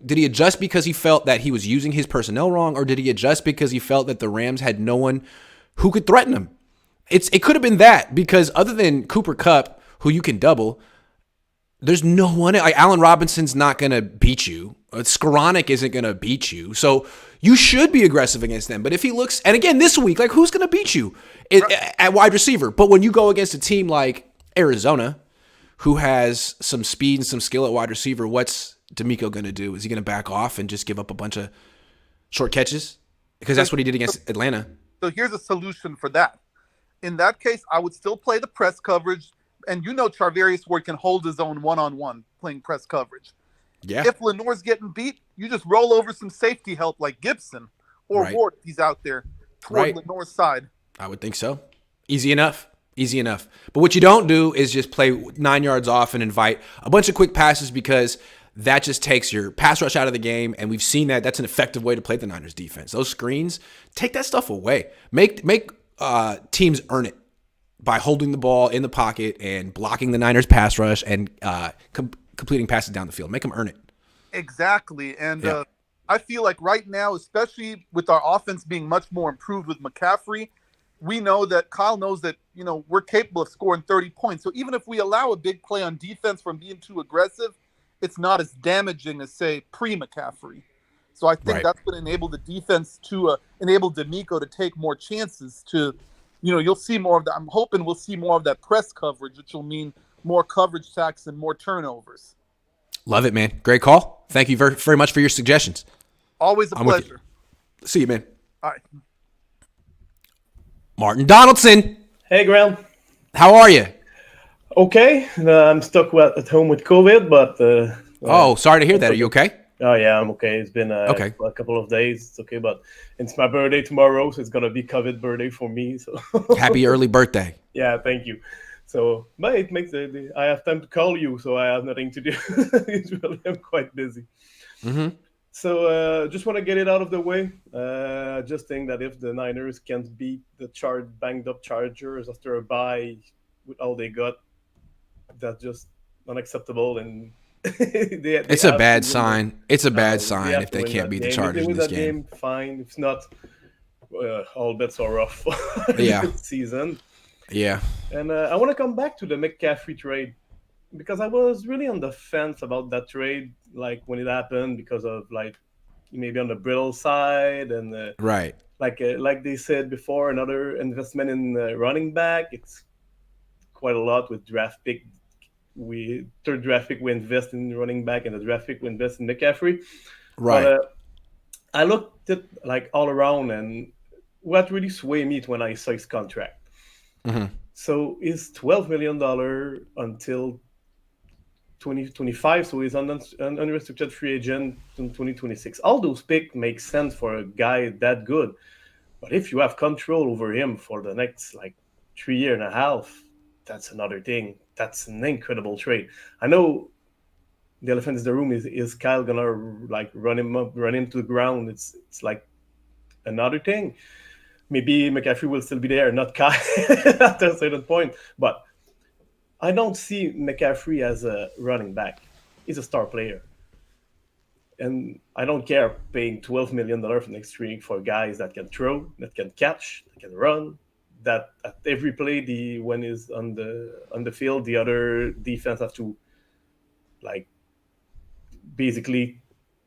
Did he adjust because he felt that he was using his personnel wrong, or did he adjust because he felt that the Rams had no one who could threaten him? It could have been that, because other than Cooper Kupp, who you can double, there's no one. Like, Allen Robinson's not going to beat you. Skoranek isn't going to beat you. So you should be aggressive against them. But if he looks, and again, this week, like, who's going to beat you at wide receiver? But when you go against a team like Arizona, who has some speed and some skill at wide receiver, what's D'Amico going to do? Is he going to back off and just give up a bunch of short catches? Because that's what he did against Atlanta. So here's a solution for that. In that case, I would still play the press coverage. And Charvarius Ward can hold his own one-on-one playing press coverage. Yeah. If Lenore's getting beat, you just roll over some safety help like Gibson or Ward if he's out there toward Lenore's side. I would think so. Easy enough. But what you don't do is just play 9 yards off and invite a bunch of quick passes, because that just takes your pass rush out of the game. And we've seen that. That's an effective way to play the Niners defense. Those screens, take that stuff away. Make teams earn it by holding the ball in the pocket and blocking the Niners pass rush and completing passes down the field. Make them earn it. Exactly. And I feel like right now, especially with our offense being much more improved with McCaffrey, we know that Kyle knows that, we're capable of scoring 30 points. So even if we allow a big play on defense from being too aggressive, it's not as damaging as, say, pre-McCaffrey. So I think that's going to enable the defense to enable D'Amico to take more chances to, you'll see more of that. I'm hoping we'll see more of that press coverage, which will mean more coverage sacks and more turnovers. Love it, man. Great call. Thank you very, very much for your suggestions. Always a pleasure. See you, man. All right. Martin Donaldson. Hey, Graham. How are you? Okay. I'm stuck at home with COVID, but... sorry to hear that. Are you okay? Oh, yeah, I'm okay. It's been a couple of days. It's okay, but it's my birthday tomorrow, so it's going to be COVID birthday for me. So happy early birthday. Yeah, thank you. So, but it makes I have time to call you, so I have nothing to do. Usually I'm quite busy. Mm-hmm. So just want to get it out of the way. Just think that if the Niners can't beat the banged up Chargers after a bye with all they got, that's just unacceptable. And it's a bad sign. It's a bad sign if they can't beat the Chargers in this game. Fine. If not, all bets are off for the season. Yeah. And I want to come back to the McCaffrey trade because I was really on the fence about that trade, like when it happened, because of like maybe on the brittle side and right. Like they said before, another investment in running back. It's quite a lot with draft pick. Third draft pick we invest in running back, and the draft pick we invest in McCaffrey. Right. But I looked at like all around, and what really swayed me when I saw his contract. Mm-hmm. So it's $12 million until 2025. So he's an unrestricted free agent in 2026. All those picks make sense for a guy that good. But if you have control over him for the next like 3 years and a half, that's another thing. That's an incredible trade. I know the elephant in the room is Kyle gonna like run him to the ground. It's like another thing. Maybe McCaffrey will still be there, not Kyle at a certain point. But I don't see McCaffrey as a running back. He's a star player. And I don't care paying $12 million for next week for guys that can throw, that can catch, that can run, that at every play, when he's on the field, the other defense have to like basically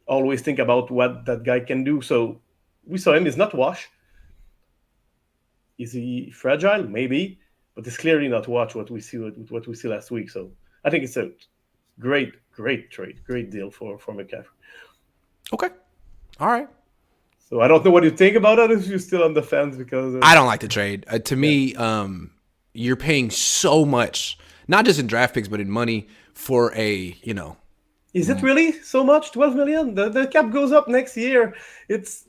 always think about what that guy can do. So we saw him. He's not washed. Is he fragile? Maybe, but it's clearly not what we see last week. So I think it's a great trade, great deal for McCaffrey. Okay, all right. So I don't know what you think about it. If you're still on the fence, because I don't like the trade. To me, you're paying so much, not just in draft picks, but in money for Is it really so much? 12 million? The cap goes up next year. It's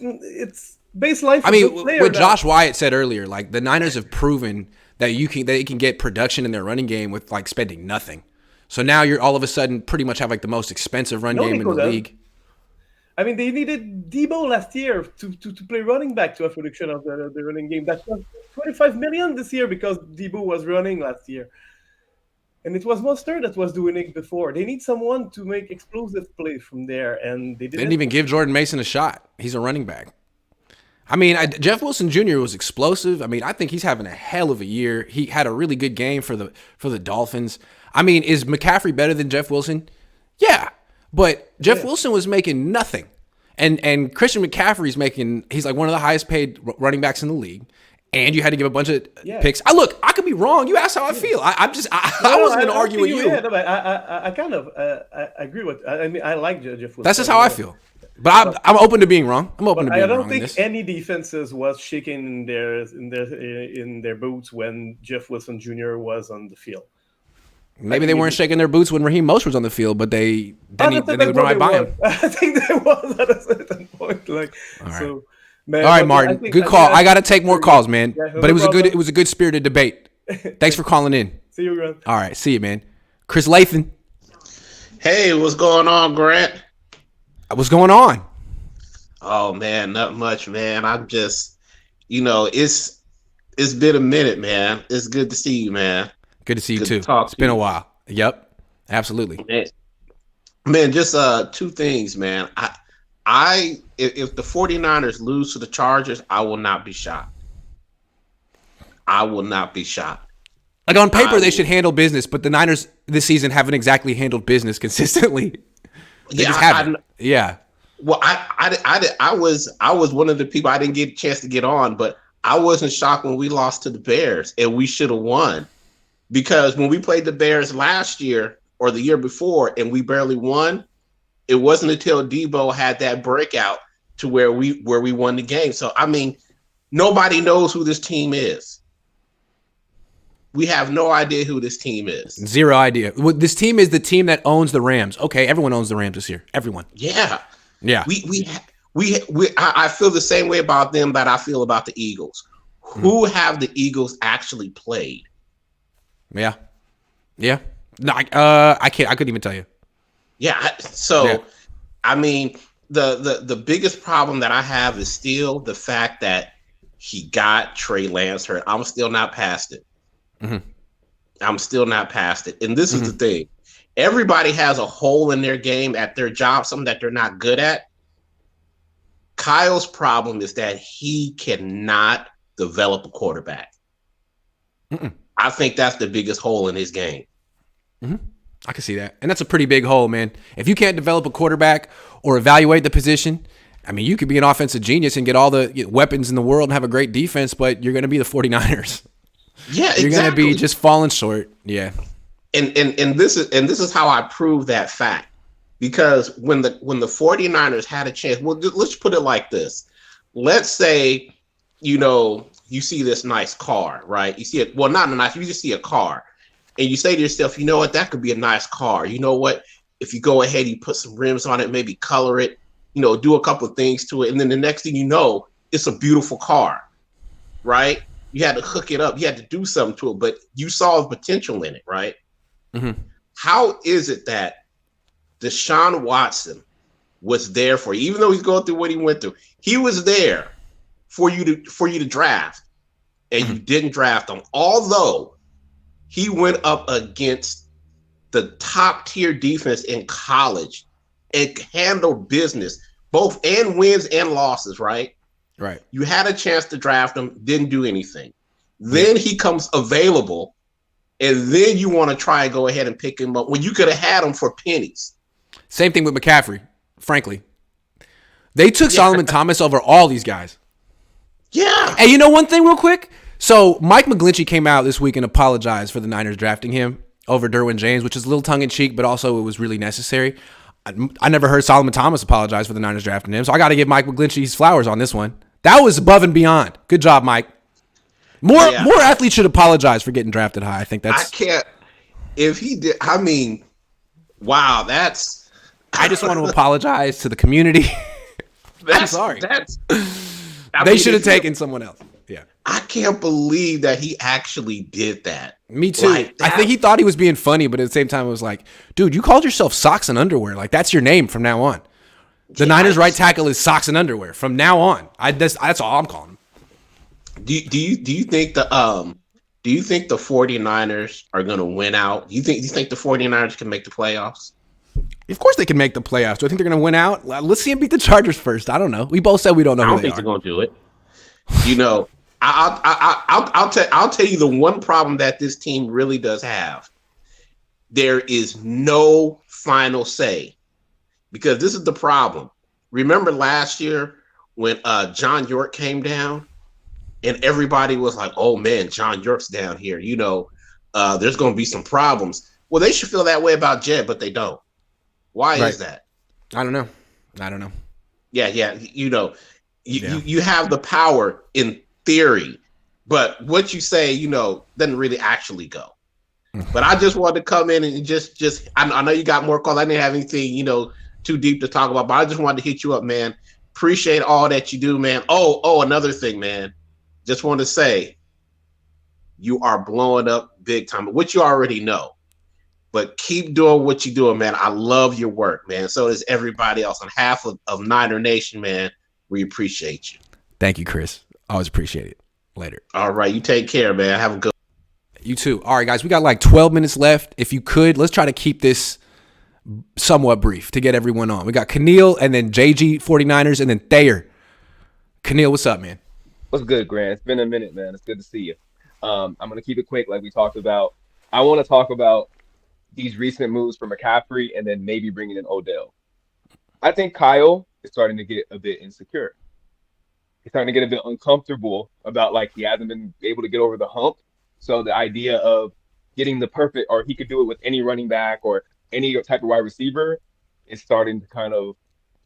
baseline. I mean, what Josh Wyatt said earlier, like the Niners have proven that they can get production in their running game with like spending nothing. So now you're all of a sudden pretty much have like the most expensive run game in the league. I mean, they needed Debo last year to play running back to have production of the running game. That was $25 million this year because Debo was running last year. And it was Mustard that was doing it before. They need someone to make explosive plays from there, and they didn't even give Jordan Mason a shot. He's a running back. I mean, Jeff Wilson Jr. was explosive. I mean, I think he's having a hell of a year. He had a really good game for the Dolphins. I mean, is McCaffrey better than Jeff Wilson? Yeah, but Jeff Wilson was making nothing, and Christian McCaffrey's he's like one of the highest paid running backs in the league. And you had to give a bunch of picks. I could be wrong. You asked how I feel. I wasn't going to argue with you. I kind of agree with. I mean, I like Jeff Wilson. That's just how I feel. But I'm open to being wrong. I'm open to being wrong. I don't think any defenses was shaking in their boots when Jeff Wilson Jr. was on the field. Maybe they weren't shaking their boots when Raheem Mostert was on the field, but they would run right by him. I think they was at a certain point. Like all right. So. Man, all right, Martin. Good call. I got to take more calls, man. Yeah, but it was a good spirited debate. Thanks for calling in. See you, Grant. All right, see you, man. Chris Lathan. Hey, what's going on, Grant? What's going on? Oh man, not much, man. I'm just, it's been a minute, man. It's good to see you, man. Good to see you too. It's been a while. Yep, absolutely. Man, just two things, man. If the 49ers lose to the Chargers, I will not be shocked. I will not be shocked. Like on paper, they should handle business, but the Niners this season haven't exactly handled business consistently. They just haven't. Yeah. Well, I was one of the people I didn't get a chance to get on, but I wasn't shocked when we lost to the Bears, and we should have won, because when we played the Bears last year or the year before, and we barely won. It wasn't until Debo had that breakout to where we won the game. So, I mean, nobody knows who this team is. We have no idea who this team is. Zero idea. This team is the team that owns the Rams. Okay, everyone owns the Rams this year. Everyone. Yeah. Yeah. I feel the same way about them that I feel about the Eagles. Who have the Eagles actually played? Yeah. Yeah. No, I couldn't even tell you. Yeah, so I mean, the biggest problem that I have is still the fact that he got Trey Lance hurt. I'm still not past it. Mm-hmm. I'm still not past it. And this is the thing. Everybody has a hole in their game at their job, something that they're not good at. Kyle's problem is that he cannot develop a quarterback. I think that's the biggest hole in his game. I can see that. And that's a pretty big hole, man. If you can't develop a quarterback or evaluate the position, I mean, you could be an offensive genius and get all the weapons in the world and have a great defense, but you're going to be the 49ers. Yeah, you're going to be just falling short. Yeah. And this is how I prove that fact. Because when the 49ers had a chance, well, let's put it like this. Let's say, you see this nice car, right? You see it, well, not a nice, you just see a car. And you say to yourself, you know what, that could be a nice car. You know what, if you go ahead, you put some rims on it, maybe color it, do a couple of things to it. And then the next thing you know, it's a beautiful car, right? You had to hook it up. You had to do something to it, but you saw the potential in it, right? Mm-hmm. How is it that Deshaun Watson was there for you, even though he's going through what he went through? He was there for you to draft, and you didn't draft him, although he went up against the top tier defense in college and handled business, both and wins and losses, right? Right. You had a chance to draft him, didn't do anything. Then he comes available, and then you want to try and go ahead and pick him up when you could have had him for pennies. Same thing with McCaffrey, frankly. They took Solomon Thomas over all these guys. Yeah. And one thing real quick? So Mike McGlinchey came out this week and apologized for the Niners drafting him over Derwin James, which is a little tongue-in-cheek, but also it was really necessary. I never heard Solomon Thomas apologize for the Niners drafting him, so I got to give Mike McGlinchey his flowers on this one. That was above and beyond. Good job, Mike. More athletes should apologize for getting drafted high. I think that's... I can't... If he did... I mean, wow, that's... I just want to apologize to the community. I'm sorry. They should have taken someone else. Yeah. I can't believe that he actually did that. Me too. I think he thought he was being funny, but at the same time, it was like, dude, you called yourself Socks and Underwear. Like, that's your name from now on. The Niners right tackle is Socks and Underwear from now on. That's all I'm calling him. Do you think the 49ers are going to win out? Do you think the 49ers can make the playoffs? Of course they can make the playoffs. Do I think they're going to win out? Let's see them beat the Chargers first. I don't know. We both said we don't know. I don't think they're going to do it. I'll tell you the one problem that this team really does have. There is no final say, because this is the problem. Remember last year when John York came down, and everybody was like, "Oh man, John York's down here. There's going to be some problems." Well, they should feel that way about Jed, but they don't. Why is that? I don't know. Yeah. You have the power in theory, but what you say, doesn't really actually go. But I just wanted to come in and just I know you got more calls. I didn't have anything, too deep to talk about, but I just wanted to hit you up, man. Appreciate all that you do, man. Oh, another thing, man. Just want to say you are blowing up big time, which you already know. But keep doing what you're doing, man. I love your work, man. So does everybody else. On behalf of Niner Nation, man, we appreciate you. Thank you, Chris. Always appreciate it. Later. All right. You take care, man. Have a good one. You too. All right, guys. We got like 12 minutes left. If you could, let's try to keep this somewhat brief to get everyone on. We got Khaneal and then JG 49ers and then Thayer. Khaneal, what's up, man? What's good, Grant? It's been a minute, man. It's good to see you. I'm going to keep it quick like we talked about. I want to talk about these recent moves for McCaffrey and then maybe bringing in Odell. I think Kyle is starting to get a bit insecure. He's starting to get a bit uncomfortable about, like, he hasn't been able to get over the hump. So the idea of getting the perfect, or he could do it with any running back or any type of wide receiver, is starting to kind of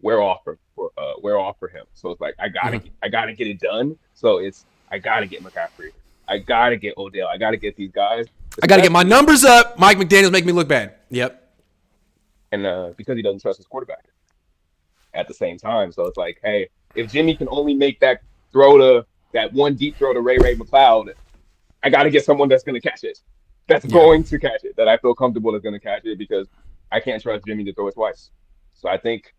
wear off for him. So it's like, I gotta get it done. So I gotta get McCaffrey. I gotta get Odell. I gotta get these guys. I got to get my numbers up. Mike McDaniels make me look bad. Yep. And because he doesn't trust his quarterback at the same time. So it's like, hey, if Jimmy can only make that one deep throw to Ray McLeod, I got to get someone that's going to catch it. That's going to catch it. That I feel comfortable is going to catch it, because I can't trust Jimmy to throw it twice. So I think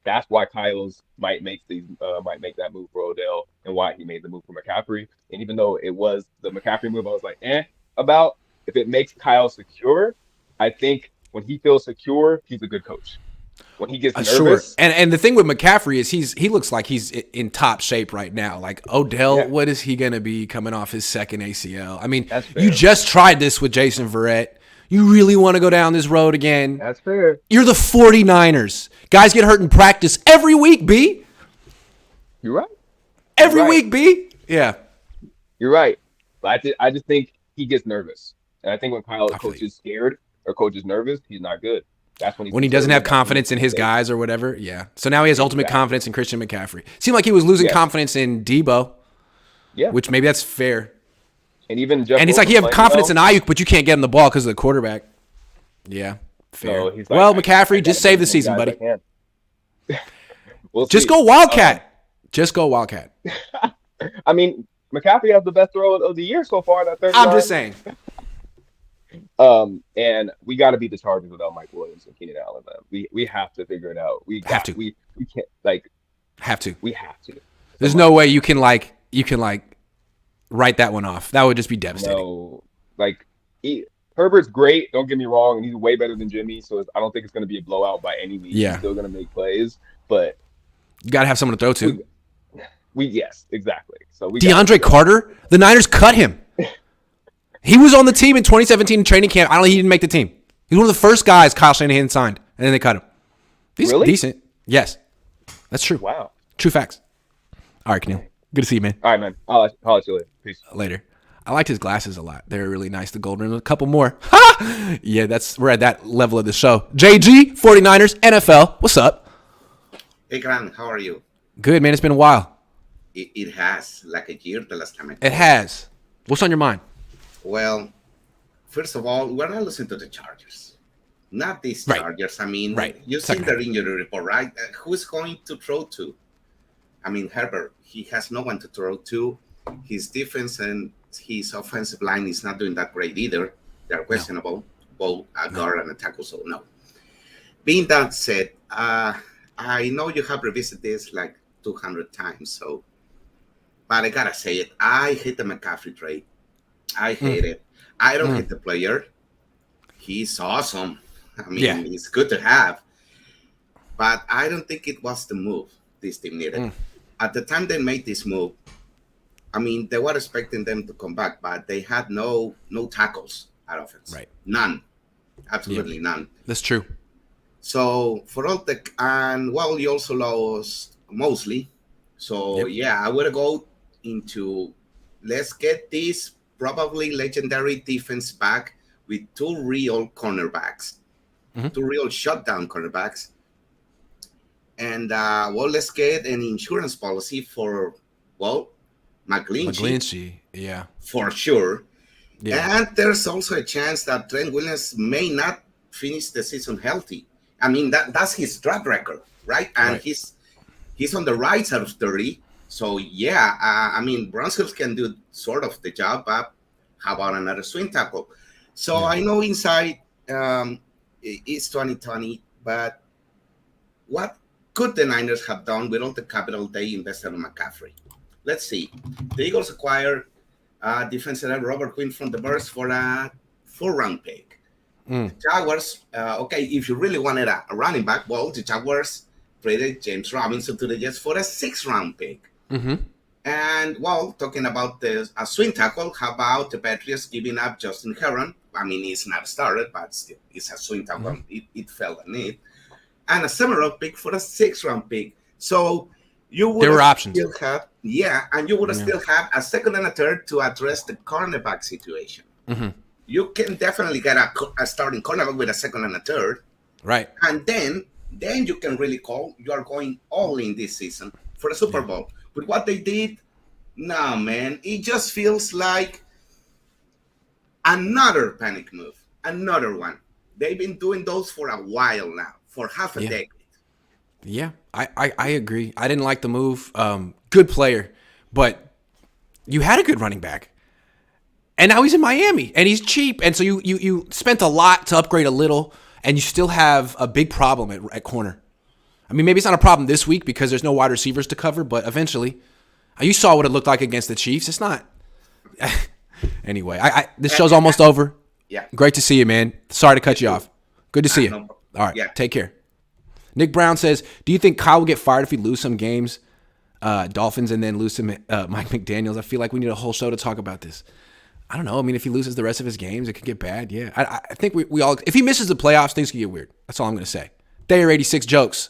that's why Kyle's might make that move for Odell, and why he made the move for McCaffrey. And even though it was the McCaffrey move, I was like, about. If it makes Kyle secure, I think when he feels secure, he's a good coach. when he gets Sure. nervous. And the thing with McCaffrey is he looks like he's in top shape right now. Like Odell, what is he going to be coming off his second ACL? I mean, you just tried this with Jason Verrett. You really want to go down this road again? That's fair. You're the 49ers. Guys get hurt in practice every week, B. You're right. Every week, B. Yeah. You're right. But I just think he gets nervous. And I think when coach is scared or coach is nervous, he's not good. That's when he doesn't have confidence in his guys or whatever. Yeah. So now he has ultimate confidence in Christian McCaffrey. Seemed like he was losing confidence in Debo. Yeah. Which maybe that's fair. And even Jeff it's like you have confidence in Ayuk, but you can't get him the ball because of the quarterback. Yeah. Fair. So well, McCaffrey, just save the season, buddy. Just go Wildcat. Just go Wildcat. I mean, McCaffrey has the best throw of the year so far. I'm just saying. And we got to beat the Chargers without Mike Williams and Keenan Allen. Man. We have to figure it out. We have to. We can't have to. We have to. There's no way you can write that one off. That would just be devastating. No, Herbert's great. Don't get me wrong, and he's way better than Jimmy. So I don't think it's going to be a blowout by any means. Yeah. He's still going to make plays, but you got to have someone to throw to. Yes, exactly. So DeAndre Carter, the Niners cut him. He was on the team in 2017 training camp. He didn't make the team. He was one of the first guys Kyle Shanahan signed, and then they cut him. He's really? Decent. Yes. That's true. Wow. True facts. All right, Khaneal. Good to see you, man. All right, man. I'll let you later. Peace. Later. I liked his glasses a lot. They were really nice. The gold rim. A couple more. Ha! Yeah, we're at that level of the show. JG, 49ers, NFL. What's up? Hey, Karan. How are you? Good, man. It's been a while. It has, like a year the last time I called. It has. What's on your mind? Well, first of all, we're not listening to the Chargers. Not these Chargers. I mean, you've seen their injury report, right? Who's going to throw to? I mean, Herbert, he has no one to throw to. His defense and his offensive line is not doing that great either. They're questionable, both a guard and a tackle, so no. Being that said, I know you have revisited this like 200 times, but I gotta say it. I hate the McCaffrey trade. I hate it. I don't hate the player. He's awesome. I mean, it's good to have. But I don't think it was the move this team needed. At the time they made this move, I mean, they were expecting them to come back, but they had no tackles at offense. Right. None. Absolutely none. That's true. So for all you also lost Mosley. So I would go into let's get this probably legendary defense back with two real cornerbacks, two real shutdown cornerbacks. And let's get an insurance policy for McGlinchey, yeah, for sure. Yeah. And there's also a chance that Trent Williams may not finish the season healthy. I mean, that's his track record, right? And he's on the right side of 30. So, I mean, Brunskill can do sort of the job, but how about another swing tackle? So I know inside it's 2020, but what could the Niners have done with all the capital they invested on McCaffrey? Let's see. The Eagles acquired defensive end Robert Quinn from the Bears for a 4th-round pick. The Jaguars, if you really wanted a running back, the Jaguars traded James Robinson to the Jets for a 6th-round pick. And, talking about a swing tackle, how about the Patriots giving up Justin Heron? I mean, he's not started, but still, it's a swing tackle. It felt a need. And a 7th-round pick for a 6th-round pick. So you would there were options. Still have, and you would still have a 2nd and a 3rd to address the cornerback situation. You can definitely get a starting cornerback with a 2nd and a 3rd. Right. And then you can really call you are going all in this season for the Super Bowl. But what they did, no, man, it just feels like another panic move, another one. They've been doing those for a while now, for half a decade. Yeah, I agree. I didn't like the move. Good player, but you had a good running back. And now he's in Miami, and he's cheap. And so you spent a lot to upgrade a little, and you still have a big problem at corner. I mean, maybe it's not a problem this week because there's no wide receivers to cover, but eventually. You saw what it looked like against the Chiefs. It's not. Anyway, this show's almost over. Yeah. Great to see you, man. Sorry to cut you off. Good to see you. All right. Yeah. Take care. Nick Brown says, do you think Kyle will get fired if he lose some games, Dolphins, and then lose some Mike McDaniels? I feel like we need a whole show to talk about this. I don't know. I mean, if he loses the rest of his games, it could get bad. Yeah. I think we all, if he misses the playoffs, things could get weird. That's all I'm going to say. Thayer 86 jokes.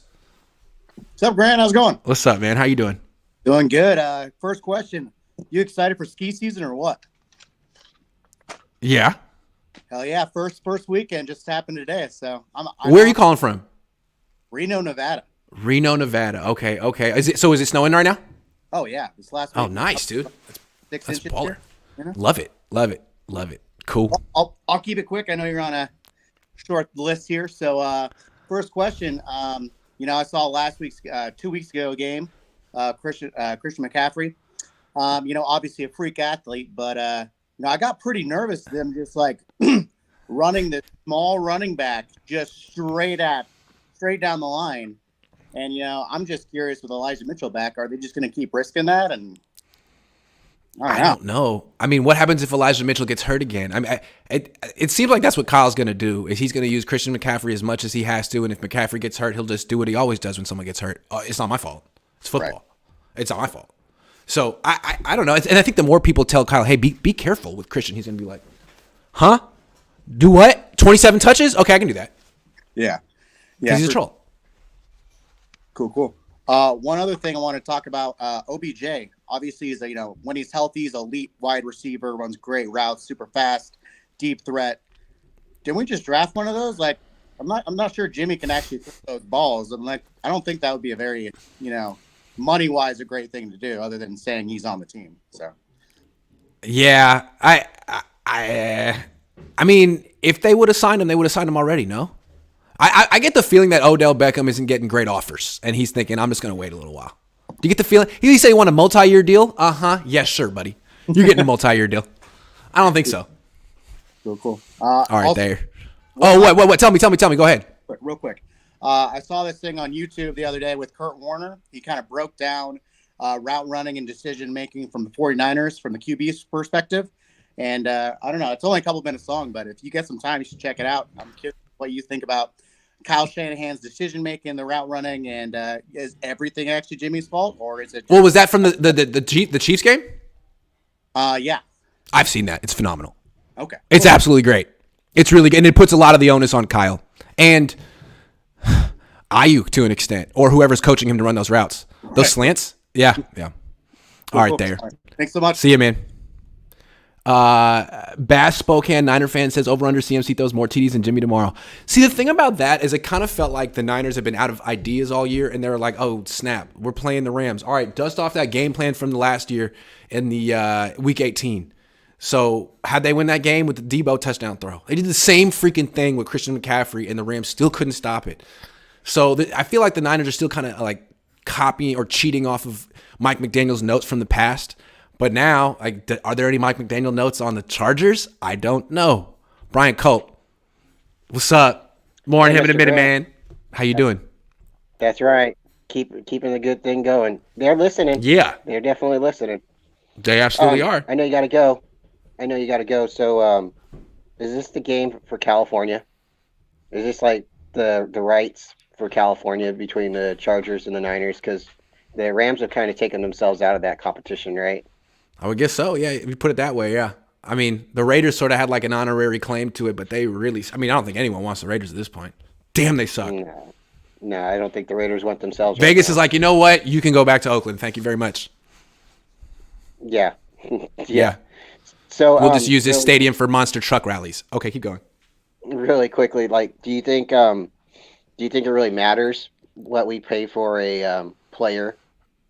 What's up, Grant? How's it going? What's up, man? How you doing? Doing good. First question. You excited for ski season or what? Yeah. Hell yeah. First weekend just happened today. So Where are you calling from? Reno, Nevada. Reno, Nevada. Okay. Is it snowing right now? Oh yeah. This last week. Oh, nice, dude. 6 That's inches baller. here, you know? Love it. Cool. I'll keep it quick. I know you're on a short list here. So first question. I saw last week's 2 weeks ago game. Christian McCaffrey. Obviously a freak athlete, but I got pretty nervous them just like running the small running back just straight down the line. And I'm just curious with Elijah Mitchell back, are they just going to keep risking that? And I don't know. I mean, what happens if Elijah Mitchell gets hurt again? I mean, it seems like that's what Kyle's going to do. Is he's going to use Christian McCaffrey as much as he has to, and if McCaffrey gets hurt, he'll just do what he always does when someone gets hurt. It's not my fault. It's football. Right. It's not my fault. So I don't know. And I think the more people tell Kyle, hey, be careful with Christian, he's going to be like, huh? Do what? 27 touches? Okay, I can do that. Yeah. Because he's a troll. Cool. One other thing I want to talk about, OBJ. Obviously, he's when he's healthy, he's an elite wide receiver, runs great routes, super fast, deep threat. Didn't we just draft one of those? Like, I'm not sure Jimmy can actually throw those balls. I don't think that would be a very, money wise a great thing to do, other than saying he's on the team. So. Yeah, I mean, if they would have signed him, they would have signed him already. No. I get the feeling that Odell Beckham isn't getting great offers, and he's thinking, I'm just going to wait a little while. Do you get the feeling? He said he want a multi-year deal? Uh-huh. Yes, sure, buddy. You're getting a multi-year deal. I don't think so. Cool. All right, there. Oh, what? Tell me. Go ahead. Real quick. I saw this thing on YouTube the other day with Kurt Warner. He kind of broke down route running and decision-making from the 49ers from the QB's perspective. And I don't know. It's only a couple minutes long, but if you get some time, you should check it out. I'm curious what you think about Kyle Shanahan's decision making, the route running, and is everything actually Jimmy's fault, or is it? Well, was that from the Chiefs game? Yeah. I've seen that. It's phenomenal. Okay. It's absolutely great. It's really good, and it puts a lot of the onus on Kyle and Ayuk to an extent, or whoever's coaching him to run those routes, those slants. Yeah. All right, there. Thanks so much. See you, man. Bass Spokane Niner fan says over under CMC throws more TDs than Jimmy tomorrow. See, the thing about that is it kind of felt like the Niners have been out of ideas all year, and they were like, oh, snap, we're playing the Rams. All right, dust off that game plan from the last year in the week 18. So how'd they win that game? With the Debo touchdown throw. They did the same freaking thing with Christian McCaffrey, and the Rams still couldn't stop it. So I feel like the Niners are still kind of like copying or cheating off of Mike McDaniel's notes from the past. But now, are there any Mike McDaniel notes on the Chargers? I don't know. Brian Colt, what's up? More on him in a minute, man. How you doing? That's right. Keeping the good thing going. They're listening. Yeah. They're definitely listening. They absolutely are. I know you got to go. So, is this the game for California? Is this like the rights for California between the Chargers and the Niners? Because the Rams have kind of taken themselves out of that competition, right? I would guess so, yeah. If you put it that way, yeah. I mean, the Raiders sort of had like an honorary claim to it, but they really – I mean, I don't think anyone wants the Raiders at this point. Damn, they suck. No, I don't think the Raiders want themselves. Vegas is like, you know what? You can go back to Oakland. Thank you very much. Yeah. Yeah. So we'll just use this stadium for monster truck rallies. Okay, keep going. Really quickly, do you think it really matters what we pay for a player?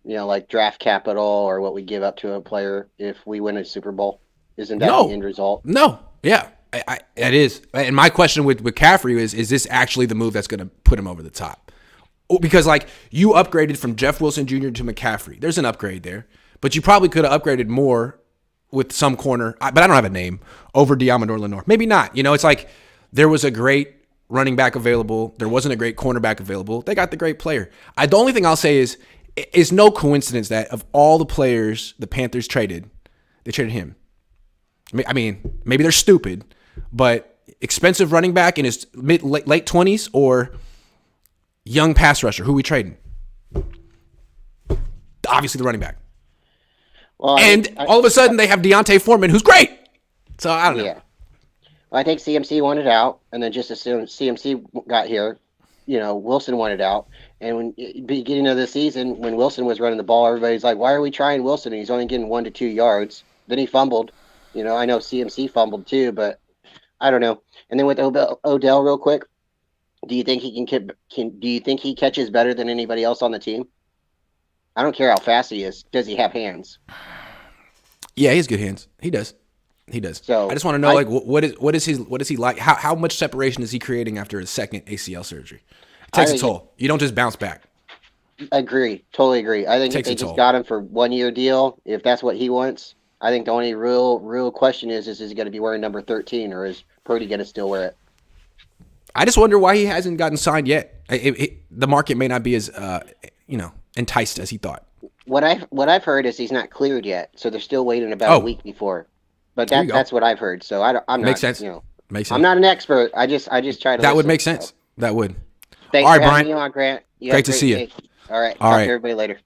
Like draft capital or what we give up to a player if we win a Super Bowl? Isn't that the end result? No. Yeah, it is. And my question with McCaffrey is this actually the move that's going to put him over the top? Because, you upgraded from Jeff Wilson Jr. to McCaffrey. There's an upgrade there. But you probably could have upgraded more with some corner, but I don't have a name, over Diamador Lenore. Maybe not. It's like there was a great running back available. There wasn't a great cornerback available. They got the great player. The only thing I'll say is, it's no coincidence that of all the players the Panthers traded, they traded him. I mean, maybe they're stupid, but expensive running back in his late 20s or young pass rusher. Who are we trading? Obviously the running back. Well, all of a sudden they have Deontay Foreman, who's great. So I don't know. Yeah. Well, I think CMC wanted out, and then just as soon as CMC got here, Wilson wanted out. And when beginning of the season, when Wilson was running the ball, everybody's like, "Why are we trying Wilson? He's only getting 1 to 2 yards." Then he fumbled. I know CMC fumbled too, but I don't know. And then with Odell, real quick, do you think he do you think he catches better than anybody else on the team? I don't care how fast he is. Does he have hands? Yeah, he has good hands. He does. So I just want to know, what is he like? How much separation is he creating after his second ACL surgery? It takes a toll. You don't just bounce back. Agree. Totally agree. I think if they just got him for 1 year deal, if that's what he wants, I think the only real question is he going to be wearing number 13, or is Purdy going to still wear it? I just wonder why he hasn't gotten signed yet. The market may not be as enticed as he thought. What I've heard is he's not cleared yet, so they're still waiting about a week before. But that's what I've heard. So I'm not. Makes sense. Makes sense. I'm not an expert. I just try to. That would make sense. So. That would. Thanks for having me on, Grant. Great to see you. All right. Talk to everybody later.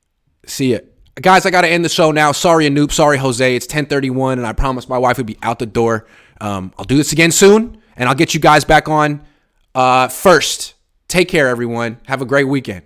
See ya. Guys, I got to end the show now. Sorry, Anoop. Sorry, Jose. It's 10:31, and I promised my wife would be out the door. I'll do this again soon, and I'll get you guys back on first. Take care, everyone. Have a great weekend.